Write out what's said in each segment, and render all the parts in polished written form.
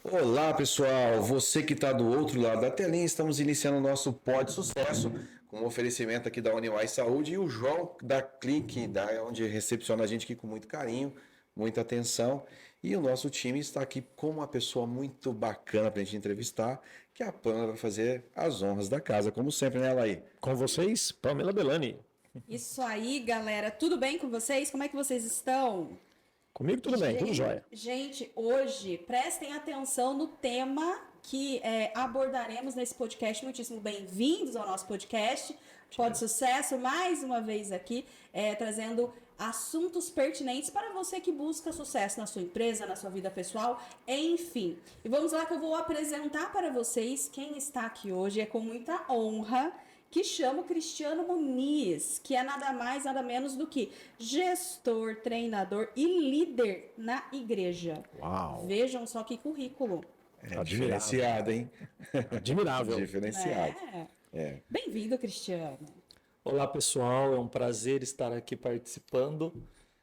Olá, pessoal! Você que está do outro lado da telinha, estamos iniciando o nosso Pod Sucesso com um oferecimento aqui da Uniway Saúde e o João da Clique, onde recepciona a gente aqui com muito carinho, muita atenção. E o nosso time está aqui com uma pessoa muito bacana para a gente entrevistar, que é a Pamela vai fazer as honras da casa, como sempre, né, Laí? Com vocês, Pamela Belani. Isso aí, galera. Tudo bem com vocês? Como é que vocês estão? Comigo tudo bem, tudo jóia. Gente, hoje prestem atenção no tema que abordaremos nesse podcast. Muitíssimo bem-vindos ao nosso podcast. Pod Sucesso, mais uma vez aqui, trazendo assuntos pertinentes para você que busca sucesso na sua empresa, na sua vida pessoal, enfim. E vamos lá que eu vou apresentar para vocês quem está aqui hoje. É com muita honra que chama o Cristiano Muniz, que é nada mais, nada menos do que gestor, treinador e líder na igreja. Uau! Vejam só que currículo. Diferenciado, hein? Admirável. Diferenciado. Bem-vindo, Cristiano. Olá, pessoal, é um prazer estar aqui participando.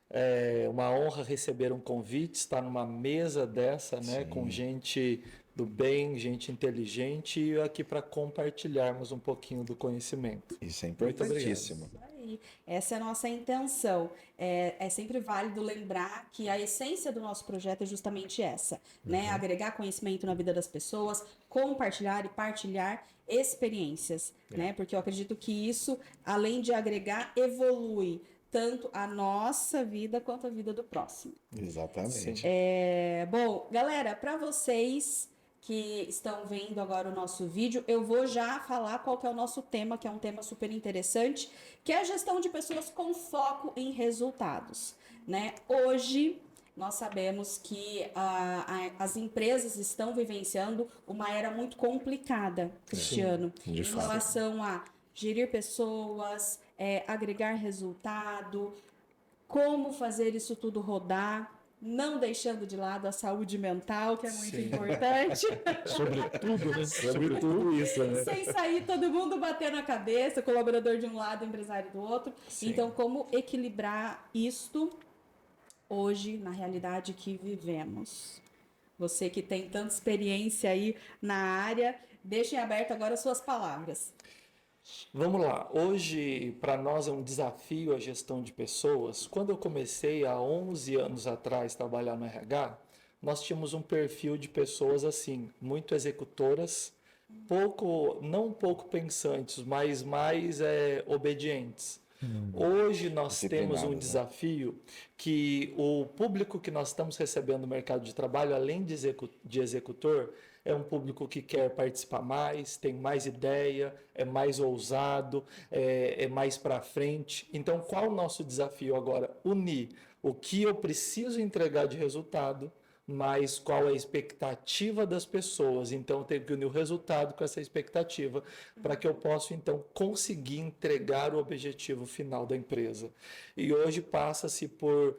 É uma honra receber um convite, estar numa mesa dessa, né, com gente do bem, gente inteligente, e aqui para compartilharmos um pouquinho do conhecimento. Isso é importantíssimo. Isso aí. Essa é a nossa intenção. É sempre válido lembrar que a essência do nosso projeto é justamente essa, né? Agregar conhecimento na vida das pessoas, compartilhar e partilhar experiências, né? Porque eu acredito que isso, além de agregar, evolui tanto a nossa vida quanto a vida do próximo. Exatamente. Bom, galera, para vocês que estão vendo agora o nosso vídeo, eu vou já falar qual que é o nosso tema, que é um tema super interessante, que é a gestão de pessoas com foco em resultados, né? Hoje, nós sabemos que as empresas estão vivenciando uma era muito complicada, Cristiano, Sim, de em fato. relação a gerir pessoas, agregar resultado, como fazer isso tudo rodar, não deixando de lado a saúde mental, que é muito importante. Sobretudo, né? Sobre tudo isso, né? Sem sair todo mundo batendo a cabeça, colaborador de um lado, empresário do outro. Sim. Então, como equilibrar isto hoje na realidade que vivemos? Você que tem tanta experiência aí na área, deixem aberto agora as suas palavras. Vamos lá, hoje para nós é um desafio a gestão de pessoas. Quando eu comecei há 11 anos atrás a trabalhar no RH, nós tínhamos um perfil de pessoas assim, muito executoras, não pouco pensantes, mas mais obedientes. Hoje nós temos um desafio que o público que nós estamos recebendo no mercado de trabalho, além de executor, é um público que quer participar mais, tem mais ideia, é mais ousado, é mais para frente. Então, qual o nosso desafio agora? Unir o que eu preciso entregar de resultado, mas qual é a expectativa das pessoas. Então, eu tenho que unir o resultado com essa expectativa para que eu possa, então, conseguir entregar o objetivo final da empresa. E hoje passa-se por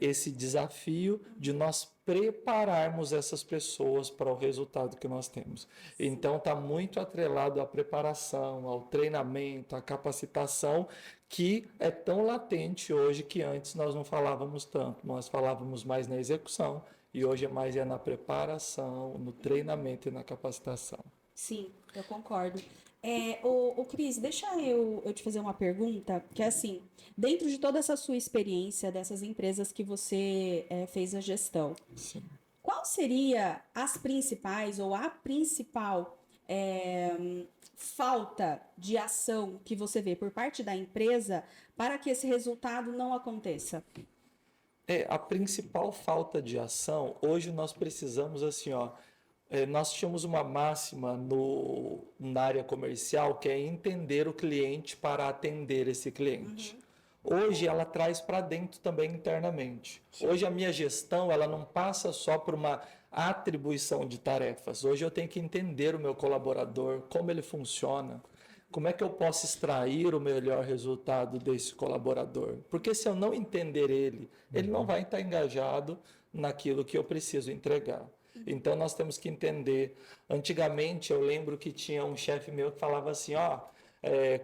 esse desafio de nós prepararmos essas pessoas para o resultado que nós temos. Então, está muito atrelado à preparação, ao treinamento, à capacitação, que é tão latente hoje que antes nós não falávamos tanto. Nós falávamos mais na execução e hoje é mais na preparação, no treinamento e na capacitação. Sim, eu concordo. O Cris, deixa eu te fazer uma pergunta, que é assim, dentro de toda essa sua experiência dessas empresas que você fez a gestão, Sim. qual seria as principais ou a principal falta de ação que você vê por parte da empresa para que esse resultado não aconteça? A principal falta de ação, hoje nós precisamos assim, nós tínhamos uma máxima na área comercial que é entender o cliente para atender esse cliente. Hoje ela traz para dentro também internamente. Sim. Hoje a minha gestão ela não passa só por uma atribuição de tarefas. Hoje eu tenho que entender o meu colaborador, como ele funciona, como é que eu posso extrair o melhor resultado desse colaborador. Porque se eu não entender ele não vai estar engajado naquilo que eu preciso entregar. Então nós temos que entender. Antigamente eu lembro que tinha um chefe meu que falava assim,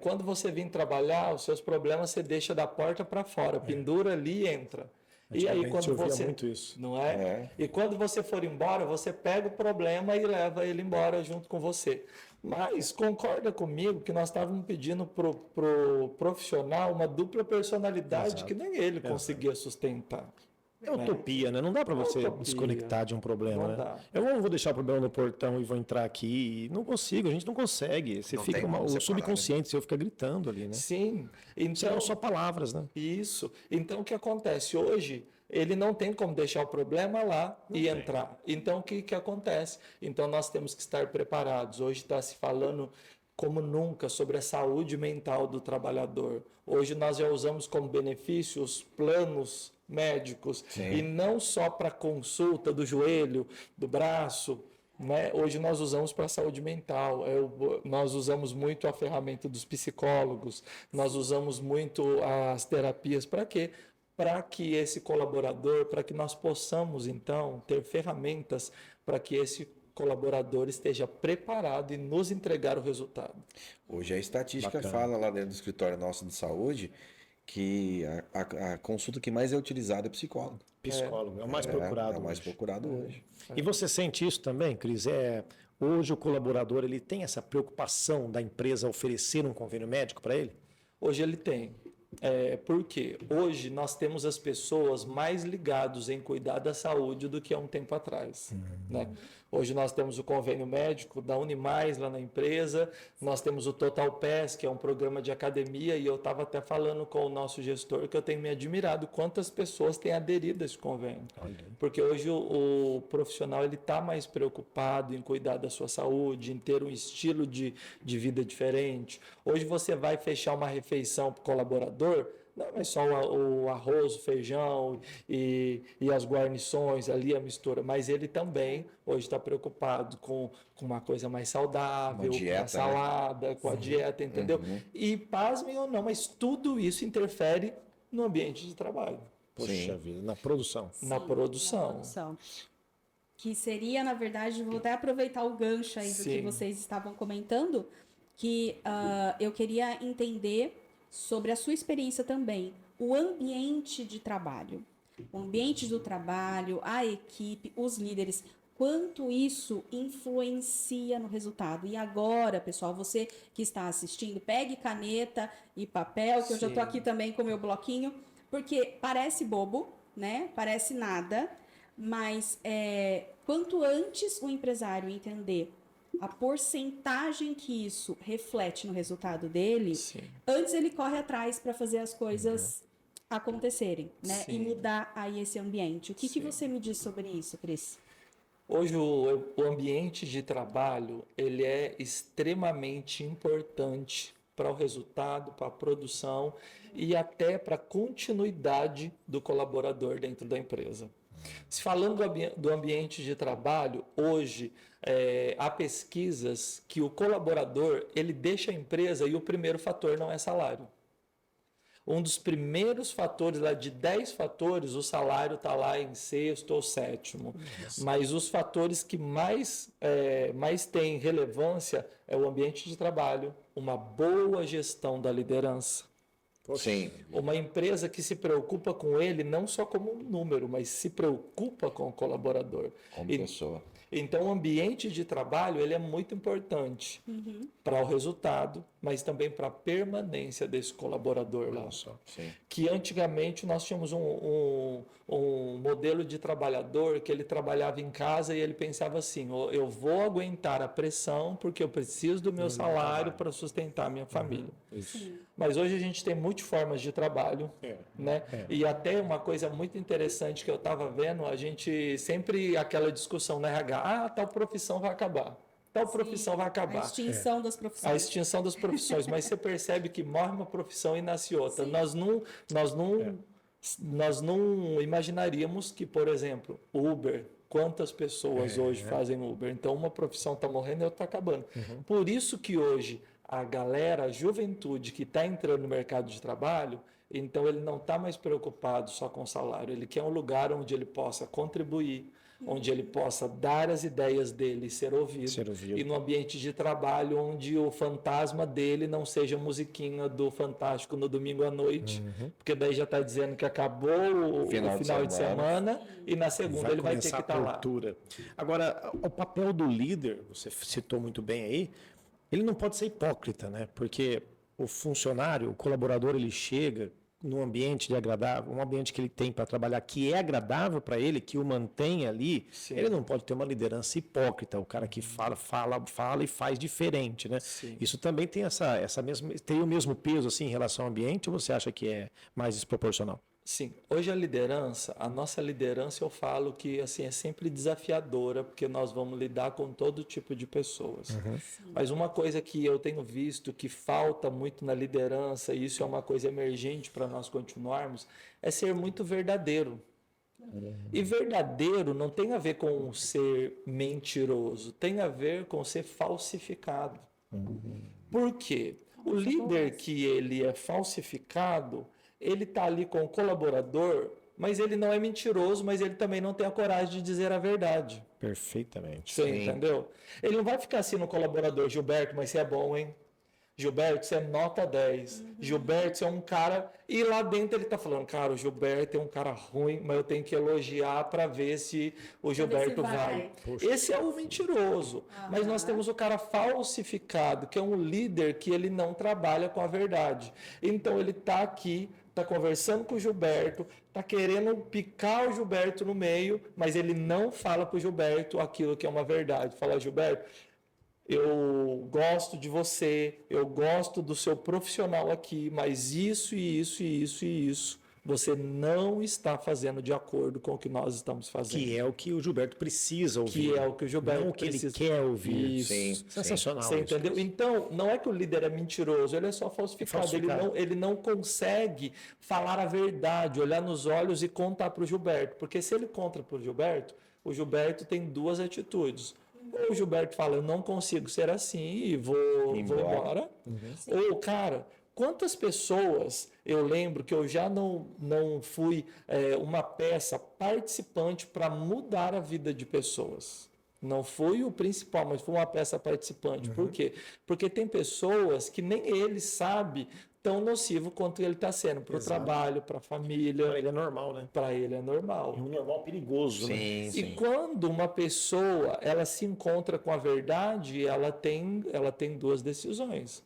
quando você vir trabalhar, os seus problemas você deixa da porta para fora, pendura ali e entra. E aí Antigamente quando se ouvia você muito isso. não é? E quando você for embora, você pega o problema e leva ele embora junto com você. Mas concorda comigo que nós estávamos pedindo pro profissional uma dupla personalidade Exato. que nem ele conseguia sustentar. É utopia, né? Não dá para você Utopia. desconectar de um problema, Não né? dá. Eu não vou deixar o problema no portão e vou entrar aqui. Não consigo, a gente não consegue. Você Não fica tem como o separar, subconsciente seu fica gritando ali, né? Sim. Serão Então, só palavras, né? isso. Então, o que acontece? Hoje, ele não tem como deixar o problema lá e entrar. Então, o que acontece? Então, nós temos que estar preparados. Hoje está se falando como nunca sobre a saúde mental do trabalhador. Hoje nós já usamos como benefício os planos médicos, e não só para consulta do joelho, do braço, né? Hoje nós usamos para a saúde mental, nós usamos muito a ferramenta dos psicólogos, nós usamos muito as terapias. Para quê? Para que esse colaborador, para que nós possamos então ter ferramentas para que esse colaborador esteja preparado e nos entregar o resultado. Hoje a estatística Bacana. fala lá dentro do escritório nosso de saúde que a consulta que mais é utilizada é psicólogo. Psicólogo, é o mais procurado. É o mais hoje. procurado hoje. E você sente isso também, Cris? Hoje o colaborador ele tem essa preocupação da empresa oferecer um convênio médico para ele? Hoje ele tem. Porque hoje nós temos as pessoas mais ligadas em cuidar da saúde do que há um tempo atrás. Né? Hoje nós temos o convênio médico da Unimais lá na empresa, nós temos o Total Pass, que é um programa de academia, e eu estava até falando com o nosso gestor que eu tenho me admirado quantas pessoas têm aderido a esse convênio. Porque hoje o profissional ele está mais preocupado em cuidar da sua saúde, em ter um estilo de vida diferente. Hoje você vai fechar uma refeição para o colaborador, não é só o arroz, o feijão e as guarnições ali, a mistura, mas ele também hoje está preocupado com uma coisa mais saudável, Uma dieta, com a salada, com a dieta, entendeu? E pasmem ou não, mas tudo isso interfere no ambiente de trabalho, Poxa vida, na produção. na produção. Produção. Que seria, na verdade, vou até aproveitar o gancho aí do que Sim. vocês estavam comentando, que eu queria entender sobre a sua experiência também, o ambiente de trabalho. O ambiente do trabalho, a equipe, os líderes, quanto isso influencia no resultado. E agora, pessoal, você que está assistindo, pegue caneta e papel, que eu já estou aqui também com o meu bloquinho, porque parece bobo, né? Parece nada, mas quanto antes o empresário entender a porcentagem que isso reflete no resultado dele, Sim. antes ele corre atrás para fazer as coisas acontecerem, né? Sim. E mudar aí esse ambiente. O que Sim. você me diz sobre isso, Cris? Hoje o ambiente de trabalho ele é extremamente importante para o resultado, para a produção e até para a continuidade do colaborador dentro da empresa. Se falando do ambiente de trabalho, hoje há pesquisas que o colaborador ele deixa a empresa e o primeiro fator não é salário. Um dos primeiros fatores, lá de 10 fatores, o salário está lá em sexto ou sétimo. Mas os fatores que mais têm relevância é o ambiente de trabalho, uma boa gestão da liderança. Sim. Uma empresa que se preocupa com ele não só como um número, mas se preocupa com o colaborador. Como pessoa. Então, o ambiente de trabalho ele é muito importante para o resultado, mas também para a permanência desse colaborador lá. Sim. Que antigamente nós tínhamos um modelo de trabalhador que ele trabalhava em casa e ele pensava assim, eu vou aguentar a pressão porque eu preciso do meu salário para sustentar a minha família. Mas hoje a gente tem multiformas de trabalho, né? E até uma coisa muito interessante que eu estava vendo, a gente sempre aquela discussão na RH, tal profissão vai acabar. Tal profissão vai acabar. A extinção das A profissões. extinção das profissões, mas você percebe que morre uma profissão e nasce outra. Nós não imaginaríamos que, por exemplo, Uber, quantas pessoas hoje fazem Uber? Então, uma profissão está morrendo e outra está acabando. Por isso que hoje a galera, a juventude que está entrando no mercado de trabalho, então ele não está mais preocupado só com o salário, ele quer um lugar onde ele possa contribuir, onde ele possa dar as ideias dele e ser ouvido. E no ambiente de trabalho onde o fantasma dele não seja musiquinha do Fantástico no domingo à noite, porque daí já está dizendo que acabou o final de semana e na segunda ele vai ter que estar lá. Agora, o papel do líder, você citou muito bem aí, ele não pode ser hipócrita, né? Porque o funcionário, o colaborador, ele chega num ambiente de agradável, um ambiente que ele tem para trabalhar, que é agradável para ele, que o mantém ali, ele não pode ter uma liderança hipócrita, o cara que fala e faz diferente, né? Isso também tem tem o mesmo peso assim em relação ao ambiente, ou você acha que é mais desproporcional? Sim, hoje a nossa liderança, eu falo que assim é sempre desafiadora, porque nós vamos lidar com todo tipo de pessoas. Mas uma coisa que eu tenho visto que falta muito na liderança, e isso é uma coisa emergente para nós continuarmos, é ser muito verdadeiro. E verdadeiro não tem a ver com ser mentiroso, tem a ver com ser falsificado. Por quê? O líder que ele é falsificado, ele está ali com o colaborador, mas ele não é mentiroso, mas ele também não tem a coragem de dizer a verdade. Perfeitamente. Você entendeu? Ele não vai ficar assim no colaborador, Gilberto, mas você é bom, hein? Gilberto, você é nota 10. Gilberto, você é um cara... E lá dentro ele está falando, cara, o Gilberto é um cara ruim, mas eu tenho que elogiar para ver se o Gilberto vai. Esse é o mentiroso. Mas nós temos o cara falsificado, que é um líder que ele não trabalha com a verdade. Então ele está aqui, está conversando com o Gilberto, está querendo picar o Gilberto no meio, mas ele não fala para o Gilberto aquilo que é uma verdade. Fala, Gilberto, eu gosto de você, eu gosto do seu profissional aqui, mas isso e isso e isso e isso você não está fazendo de acordo com o que nós estamos fazendo. Que é o que o Gilberto precisa ouvir. Que é o que o Gilberto não o que precisa. Ele quer ouvir. Isso. Sensacional. Você entendeu? Isso. Então, não é que o líder é mentiroso, ele é só falsificado. Ele não consegue falar a verdade, olhar nos olhos e contar para o Gilberto. Porque se ele conta para o Gilberto tem duas atitudes. Ou o Gilberto fala, eu não consigo ser assim e vou embora. Ou, cara, quantas pessoas eu lembro que eu já não fui uma peça participante para mudar a vida de pessoas. Não fui o principal, mas fui uma peça participante. Por quê? Porque tem pessoas que nem ele sabe tão nocivo quanto ele está sendo para o trabalho, para a família. Para ele é normal, né? Para ele é normal. E um normal perigoso, né? E quando uma pessoa ela se encontra com a verdade, ela tem duas decisões.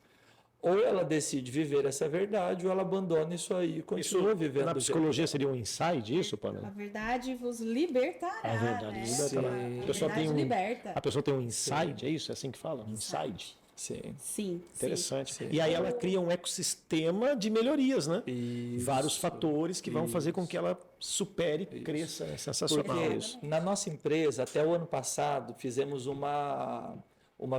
Ou ela decide viver essa verdade, ou ela abandona isso aí e continua vivendo. Na psicologia seria um insight isso, Pamela? A verdade vos libertará. A verdade libertará. A pessoa tem um insight, é isso? É assim que fala? Um insight? Sim. Interessante. Sim. E aí ela cria um ecossistema de melhorias, né? Isso. Vários fatores que vão fazer com que ela supere e cresça. É sensacional. Porque isso. na nossa empresa, até o ano passado, fizemos uma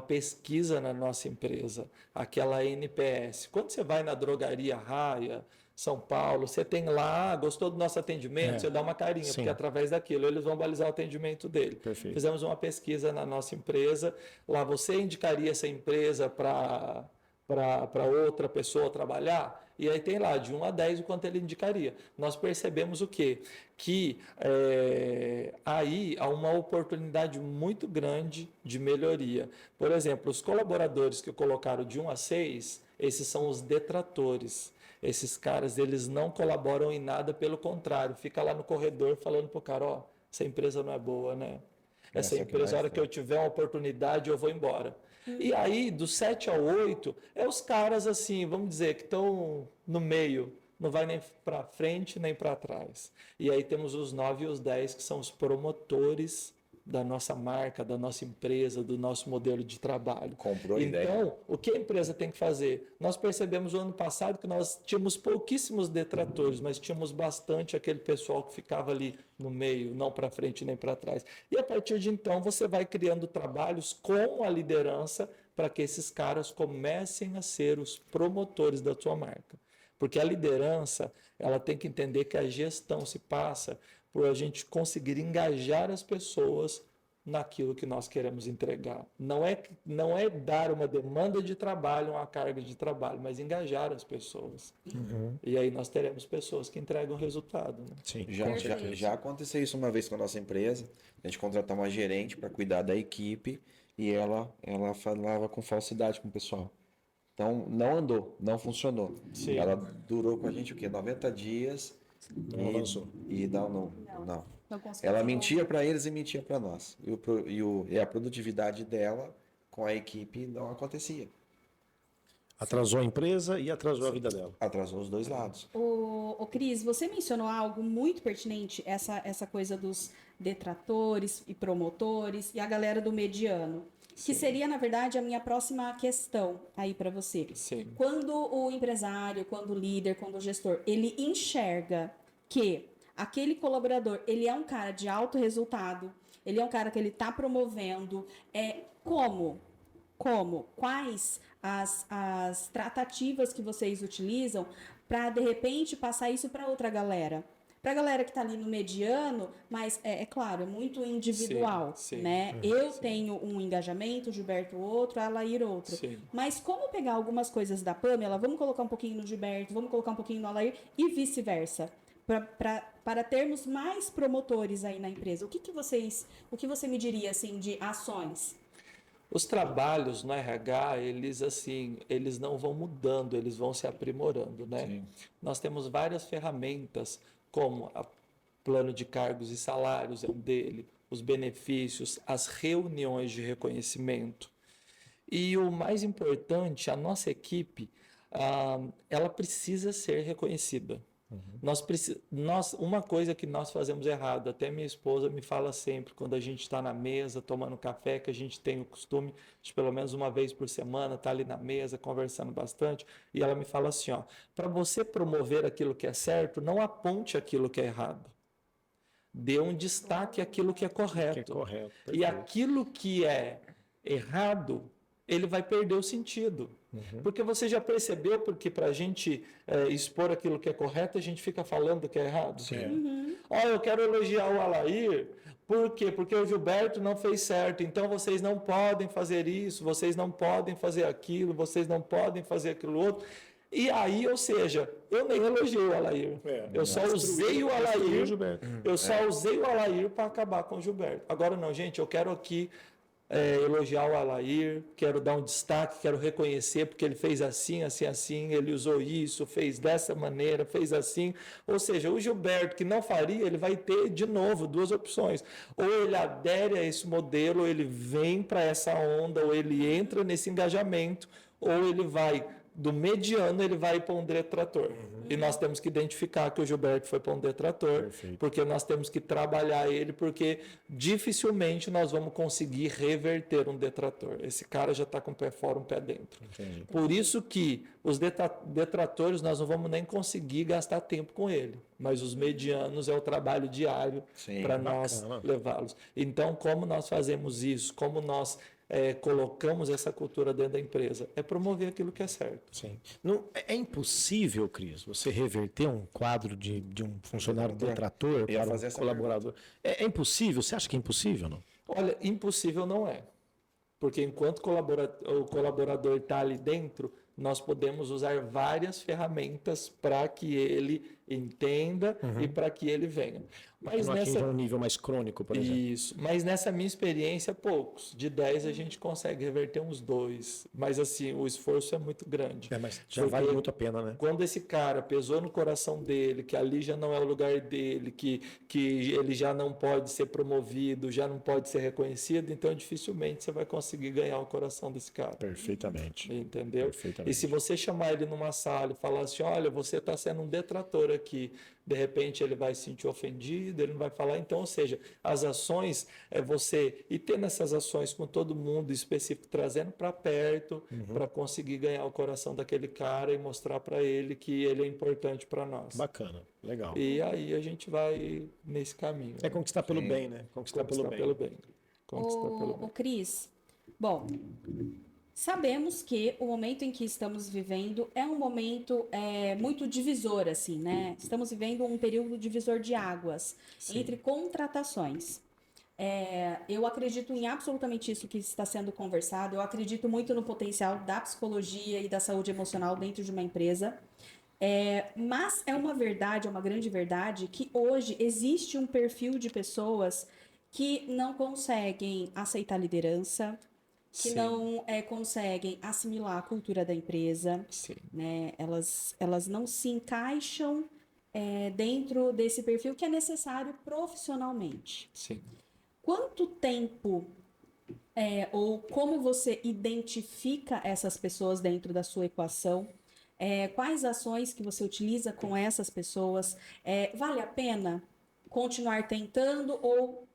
pesquisa na nossa empresa, aquela NPS. Quando você vai na drogaria Raia, São Paulo, você tem lá, gostou do nosso atendimento, você dá uma carinha, porque através daquilo eles vão balizar o atendimento dele. Perfeito. Fizemos uma pesquisa na nossa empresa, lá você indicaria essa empresa para outra pessoa trabalhar? E aí tem lá, de 1 a 10, o quanto ele indicaria. Nós percebemos o quê? Que aí há uma oportunidade muito grande de melhoria. Por exemplo, os colaboradores que colocaram de 1 a 6, esses são os detratores. Esses caras, eles não colaboram em nada, pelo contrário, fica lá no corredor falando pro cara, ó, essa empresa não é boa, né? Essa empresa, a hora que eu tiver uma oportunidade, eu vou embora. E aí, do 7 ao 8, é os caras assim, vamos dizer, que estão no meio, não vai nem para frente nem para trás. E aí temos os 9 e os 10, que são os promotores da nossa marca, da nossa empresa, do nosso modelo de trabalho. Comprou a ideia. Então, o que a empresa tem que fazer? Nós percebemos no ano passado que nós tínhamos pouquíssimos detratores, mas tínhamos bastante aquele pessoal que ficava ali no meio, não para frente nem para trás. E a partir de então, você vai criando trabalhos com a liderança para que esses caras comecem a ser os promotores da sua marca. Porque a liderança, ela tem que entender que a gestão se passa por a gente conseguir engajar as pessoas naquilo que nós queremos entregar. Não é dar uma demanda de trabalho, uma carga de trabalho, mas engajar as pessoas. E aí nós teremos pessoas que entregam resultado. Né? Sim. Já aconteceu isso uma vez com a nossa empresa. A gente contratou uma gerente para cuidar da equipe e ela falava com falsidade com o pessoal. Então, não andou, não funcionou. Sim. Ela durou com a gente o quê? 90 dias. Não avançou. E não. Não conseguiu Ela desenvolver. mentia para eles e mentia para nós. E a produtividade dela com a equipe não acontecia. Atrasou a empresa e atrasou a vida dela. Atrasou os dois lados. Ô, Cris, você mencionou algo muito pertinente, essa coisa dos detratores e promotores e a galera do mediano, que seria, na verdade, a minha próxima questão aí para você. Sim. Quando o empresário, quando o líder, quando o gestor, ele enxerga que aquele colaborador, ele é um cara de alto resultado, ele é um cara que ele está promovendo, quais as tratativas que vocês utilizam para, de repente, passar isso para outra galera? Para a galera que está ali no mediano, mas é claro, é muito individual, Sim, sim. né? Eu tenho um engajamento, o Gilberto outro, a Alair outro. Sim. Mas como pegar algumas coisas da Pamela, vamos colocar um pouquinho no Gilberto, vamos colocar um pouquinho no Alair e vice-versa, para termos mais promotores aí na empresa. O que você me diria assim de ações? Os trabalhos no RH, eles não vão mudando, eles vão se aprimorando, né? Sim. Nós temos várias ferramentas, como o plano de cargos e salários é um dele, os benefícios, as reuniões de reconhecimento. E o mais importante, a nossa equipe, ela precisa ser reconhecida. Uma coisa que nós fazemos errado, até minha esposa me fala sempre, quando a gente está na mesa tomando café, que a gente tem o costume de pelo menos uma vez por semana estar ali na mesa conversando bastante, e ela me fala assim, para você promover aquilo que é certo, não aponte aquilo que é errado. Dê um destaque àquilo que é correto. Que é correto. E Perfeito. aquilo que é errado, ele vai perder o sentido. Porque você já percebeu porque para a gente expor aquilo que é correto, a gente fica falando que é errado? Sim. Eu quero elogiar o Alair, por quê? Porque o Gilberto não fez certo, então vocês não podem fazer isso, vocês não podem fazer aquilo, vocês não podem fazer aquilo outro. E aí, ou seja, eu nem elogiei o Alair. Eu só usei o Alair. Eu só usei o Alair para acabar com o Gilberto. Agora não, gente, eu quero aqui elogiar o Alair, quero dar um destaque, quero reconhecer, porque ele fez assim, assim, assim, ele usou isso, fez dessa maneira, fez assim. Ou seja, o Gilberto, que não faria, ele vai ter, de novo, duas opções. Ou ele adere a esse modelo, ou ele vem para essa onda, ou ele entra nesse engajamento, ou ele vai... do mediano, ele vai para um detrator. E nós temos que identificar que o Gilberto foi para um detrator, Perfeito. porque nós temos que trabalhar ele, porque dificilmente nós vamos conseguir reverter um detrator. Esse cara já está com o pé fora, um pé dentro. Entendi. Por isso que os detratores nós não vamos nem conseguir gastar tempo com ele. Mas os medianos é o trabalho diário para nós bacana. levá-los. Então, como nós fazemos isso? Como nós colocamos essa cultura dentro da empresa? É promover aquilo que é certo. Sim. Não, é impossível, Cris, você reverter um quadro de um funcionário detrator ia para fazer um essa colaborador. É impossível? Você acha que é impossível, não? Olha, impossível não é. Porque enquanto o colaborador está ali dentro, nós podemos usar várias ferramentas para que ele entenda e para que ele venha. Mas não atinja um nível mais crônico, por exemplo. Isso, mas nessa minha experiência, poucos. De 10 a gente consegue reverter uns 2. Mas assim, o esforço é muito grande. Mas já Porque vale muito a pena, né? quando esse cara pesou no coração dele, que ali já não é o lugar dele, que ele já não pode ser promovido, já não pode ser reconhecido, então dificilmente você vai conseguir ganhar o coração desse cara. Perfeitamente. Entendeu? Perfeitamente. E se você chamar ele numa sala e falar assim, olha, você está sendo um detrator aqui, de repente ele vai se sentir ofendido, ele não vai falar. Então, ou seja, as ações é você ir tendo essas ações com todo mundo específico, trazendo para perto, para conseguir ganhar o coração daquele cara e mostrar para ele que ele é importante para nós. Bacana, legal. E aí a gente vai nesse caminho. É conquistar pelo bem, né? Conquistar pelo bem. Conquistar pelo bem. Ô, Cris, bom, sabemos que o momento em que estamos vivendo é um momento muito divisor, assim, né? Estamos vivendo um período divisor de águas entre contratações. Eu acredito em absolutamente isso que está sendo conversado. Eu acredito muito no potencial da psicologia e da saúde emocional dentro de uma empresa. Mas é uma verdade, é uma grande verdade, que hoje existe um perfil de pessoas que não conseguem aceitar liderança, que Sim, não conseguem assimilar a cultura da empresa, sim, né? Elas não se encaixam dentro desse perfil que é necessário profissionalmente. sim. Quanto tempo ou como você identifica essas pessoas dentro da sua equação? Quais ações que você utiliza com essas pessoas? Vale a pena continuar tentando ou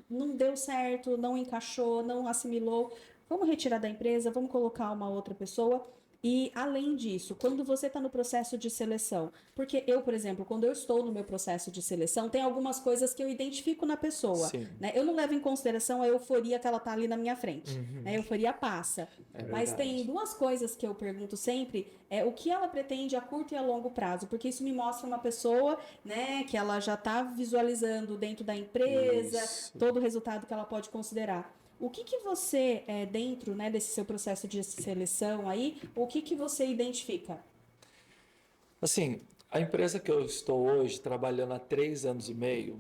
não deu certo, não encaixou, não assimilou? Vamos retirar da empresa, vamos colocar uma outra pessoa. E, além disso, quando você está no processo de seleção, porque eu, por exemplo, quando eu estou no meu processo de seleção, tem algumas coisas que eu identifico na pessoa, Sim. né? Eu não levo em consideração a euforia que ela tá ali na minha frente, Uhum. né? A euforia passa. Mas verdade. tem duas coisas que eu pergunto sempre, o que ela pretende a curto e a longo prazo, porque isso me mostra uma pessoa, né, que ela já está visualizando dentro da empresa, Isso. todo o resultado que ela pode considerar. O que você, dentro, né, desse seu processo de seleção aí, o que você identifica? Assim, a empresa que eu estou hoje, trabalhando há 3 anos e meio,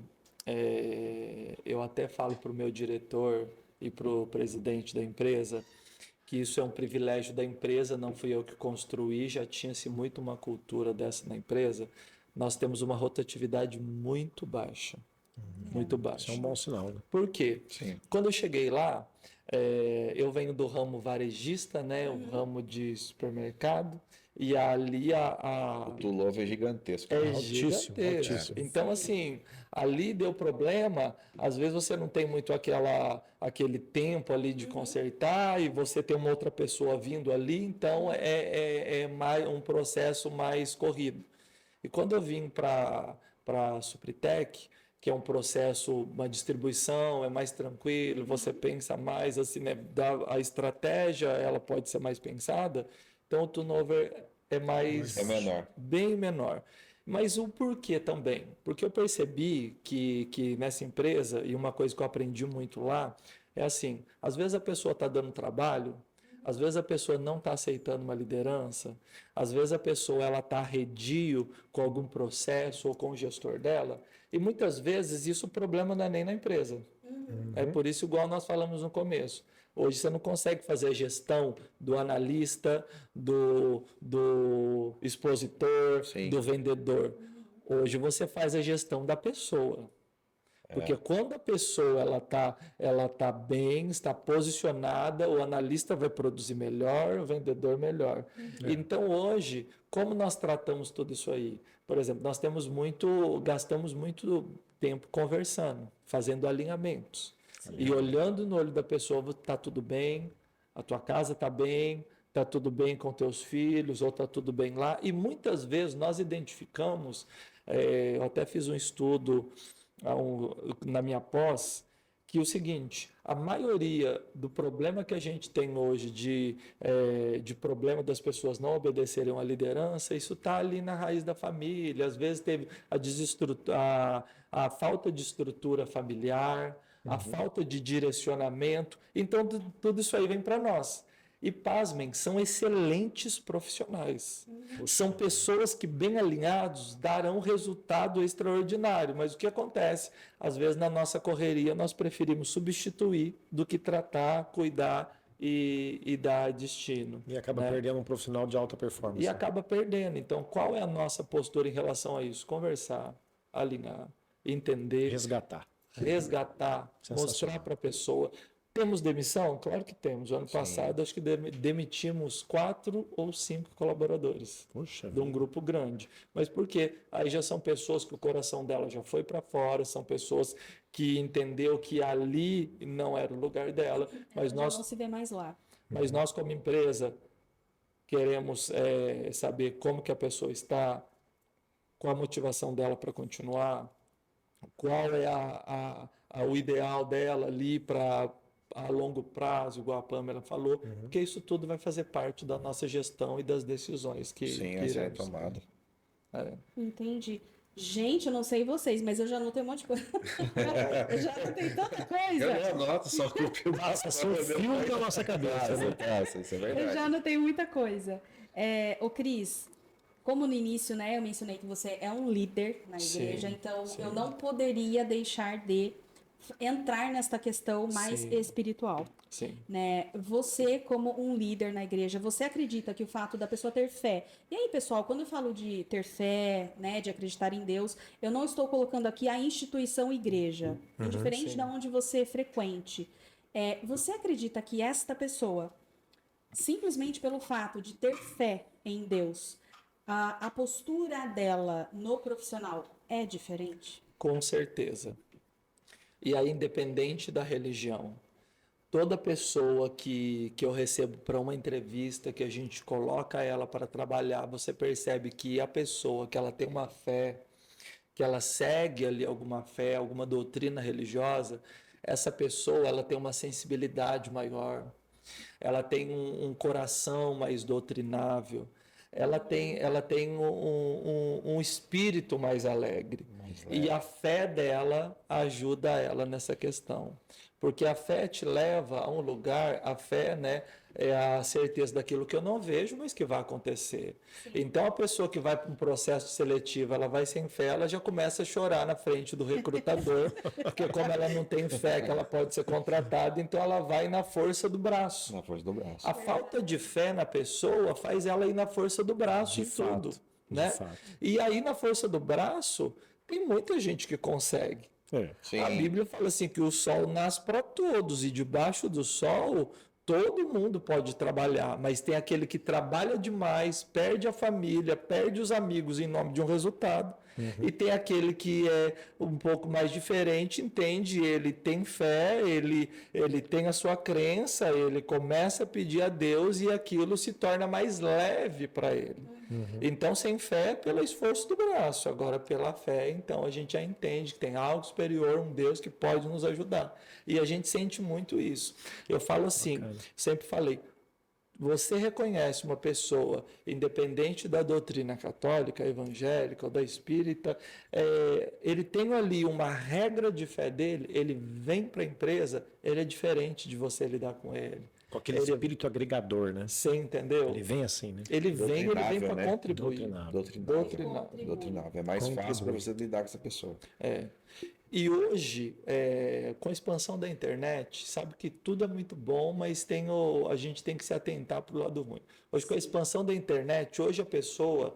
eu até falo para o meu diretor e para o presidente da empresa que isso é um privilégio da empresa, não fui eu que construí, já tinha-se muito uma cultura dessa na empresa. Nós temos uma rotatividade muito baixa, muito Isso baixa. é um bom sinal, né? Por quê? Sim. Quando eu cheguei lá, eu venho do ramo varejista, né, o ramo de supermercado, e ali O Tulove é gigantesco. é Altíssimo, gigantesco. altíssimo. Então, assim, ali deu problema. Às vezes você não tem muito aquele tempo ali de consertar e você tem uma outra pessoa vindo ali, então é mais um processo mais corrido. E quando eu vim para a Supritec, que é um processo, uma distribuição, é mais tranquilo, você pensa mais, assim, né, a estratégia, ela pode ser mais pensada, então o turnover é mais... É menor. Bem menor. Mas o porquê também? Porque eu percebi que nessa empresa, e uma coisa que eu aprendi muito lá, é assim, às vezes a pessoa está dando trabalho, às vezes a pessoa não está aceitando uma liderança, às vezes a pessoa ela está arredio com algum processo ou com o gestor dela, e muitas vezes isso o problema não é nem na empresa. É por isso, igual nós falamos no começo, hoje você não consegue fazer a gestão do analista, do expositor, Sim. do vendedor. Hoje você faz a gestão da pessoa. Porque quando a pessoa ela tá bem, está posicionada, o analista vai produzir melhor, o vendedor melhor. Então hoje, como nós tratamos tudo isso aí? Por exemplo, gastamos muito tempo conversando, fazendo alinhamentos. E olhando no olho da pessoa, está tudo bem, a tua casa está bem, está tudo bem com teus filhos, ou está tudo bem lá. E muitas vezes nós identificamos, eu até fiz um estudo na minha pós, que o seguinte, a maioria do problema que a gente tem hoje de problema das pessoas não obedecerem à liderança, isso está ali na raiz da família, às vezes teve a falta de estrutura familiar, a falta de direcionamento, então tudo isso aí vem para nós. E, pasmem, são excelentes profissionais. São pessoas que, bem alinhados, darão resultado extraordinário. Mas o que acontece? Às vezes, na nossa correria, nós preferimos substituir do que tratar, cuidar e dar destino. E acaba né? perdendo um profissional de alta performance. E acaba perdendo. Então, qual é a nossa postura em relação a isso? Conversar, alinhar, entender, Resgatar. mostrar para a pessoa. Temos demissão? Claro que temos. O ano passado, acho que demitimos 4 ou 5 colaboradores Puxa de um grupo grande. Mas por quê? Aí já são pessoas que o coração dela já foi para fora, são pessoas que entendeu que ali não era o lugar dela. Mas Já nós, não se vê mais lá. mas nós como empresa, queremos saber como que a pessoa está, qual a motivação dela para continuar, qual é o ideal dela ali para a longo prazo, igual a Pamela falou, porque isso tudo vai fazer parte da nossa gestão e das decisões que Sim, essa é iremos. tomada. Entendi. Gente, eu não sei vocês, mas eu já anotei um monte de coisa. Eu já anotei tanta coisa. Eu não anoto, só copio da Passa um filme na nossa cabeça, né? Isso é Eu verdade. já anotei muita coisa. Ô Cris, como no início, né, eu mencionei que você é um líder na igreja, então eu não poderia deixar de entrar nesta questão mais espiritual. Sim. Né? Você, como um líder na igreja, você acredita que o fato da pessoa ter fé... E aí, pessoal, quando eu falo de ter fé, né, de acreditar em Deus, eu não estou colocando aqui a instituição igreja, indiferente de onde você frequente. Você acredita que esta pessoa, simplesmente pelo fato de ter fé em Deus, a postura dela no profissional é diferente? Com certeza. E aí, independente da religião, toda pessoa que eu recebo para uma entrevista, que a gente coloca ela para trabalhar, você percebe que a pessoa, que ela tem uma fé, que ela segue ali alguma fé, alguma doutrina religiosa, essa pessoa ela tem uma sensibilidade maior, ela tem um coração mais doutrinável, ela tem um espírito mais alegre. E a fé dela ajuda ela nessa questão. Porque a fé te leva a um lugar, a fé, né, é a certeza daquilo que eu não vejo, mas que vai acontecer. Sim. Então, a pessoa que vai para um processo seletivo, ela vai sem fé, ela já começa a chorar na frente do recrutador, porque como ela não tem fé que ela pode ser contratada, então ela vai na força do braço. Na força do braço. A falta de fé na pessoa faz ela ir na força do braço em tudo. Né? E aí, na força do braço, tem muita gente que consegue. A Bíblia fala assim que o sol nasce para todos e debaixo do sol todo mundo pode trabalhar, mas tem aquele que trabalha demais, perde a família, perde os amigos em nome de um resultado. E tem aquele que é um pouco mais diferente, entende? Ele tem fé, ele tem a sua crença, ele começa a pedir a Deus e aquilo se torna mais leve para ele. Então, sem fé, pelo esforço do braço. Agora, pela fé, então, a gente já entende que tem algo superior, um Deus que pode nos ajudar. E a gente sente muito isso. Eu falo assim, sempre falei, você reconhece uma pessoa, independente da doutrina católica, evangélica ou da espírita, ele tem ali uma regra de fé dele, ele vem para a empresa, ele é diferente de você lidar com ele. Com aquele espírito agregador, né? Você entendeu? Ele vem assim, né? Ele vem para né? contribuir. Doutrinável. É mais fácil para você lidar com essa pessoa. E hoje, com a expansão da internet, sabe que tudo é muito bom, mas a gente tem que se atentar para o lado ruim. Hoje, com a expansão da internet, hoje a pessoa,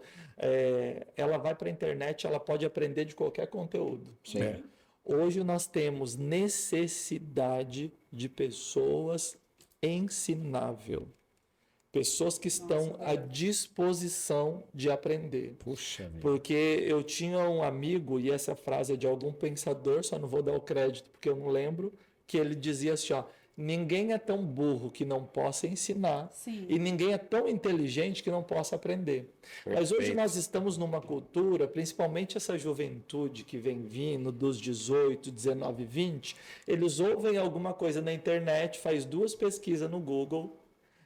ela vai para a internet, ela pode aprender de qualquer conteúdo. Sim. Hoje nós temos necessidade de pessoas ensinável. Pessoas que estão à disposição de aprender. Puxa, porque eu tinha um amigo, e essa frase é de algum pensador, só não vou dar o crédito porque eu não lembro, que ele dizia assim, ó, ninguém é tão burro que não possa ensinar. Sim. E ninguém é tão inteligente que não possa aprender. Perfeito. Mas hoje nós estamos numa cultura, principalmente essa juventude que vem vindo dos 18, 19, 20, eles ouvem alguma coisa na internet, faz 2 pesquisas no Google,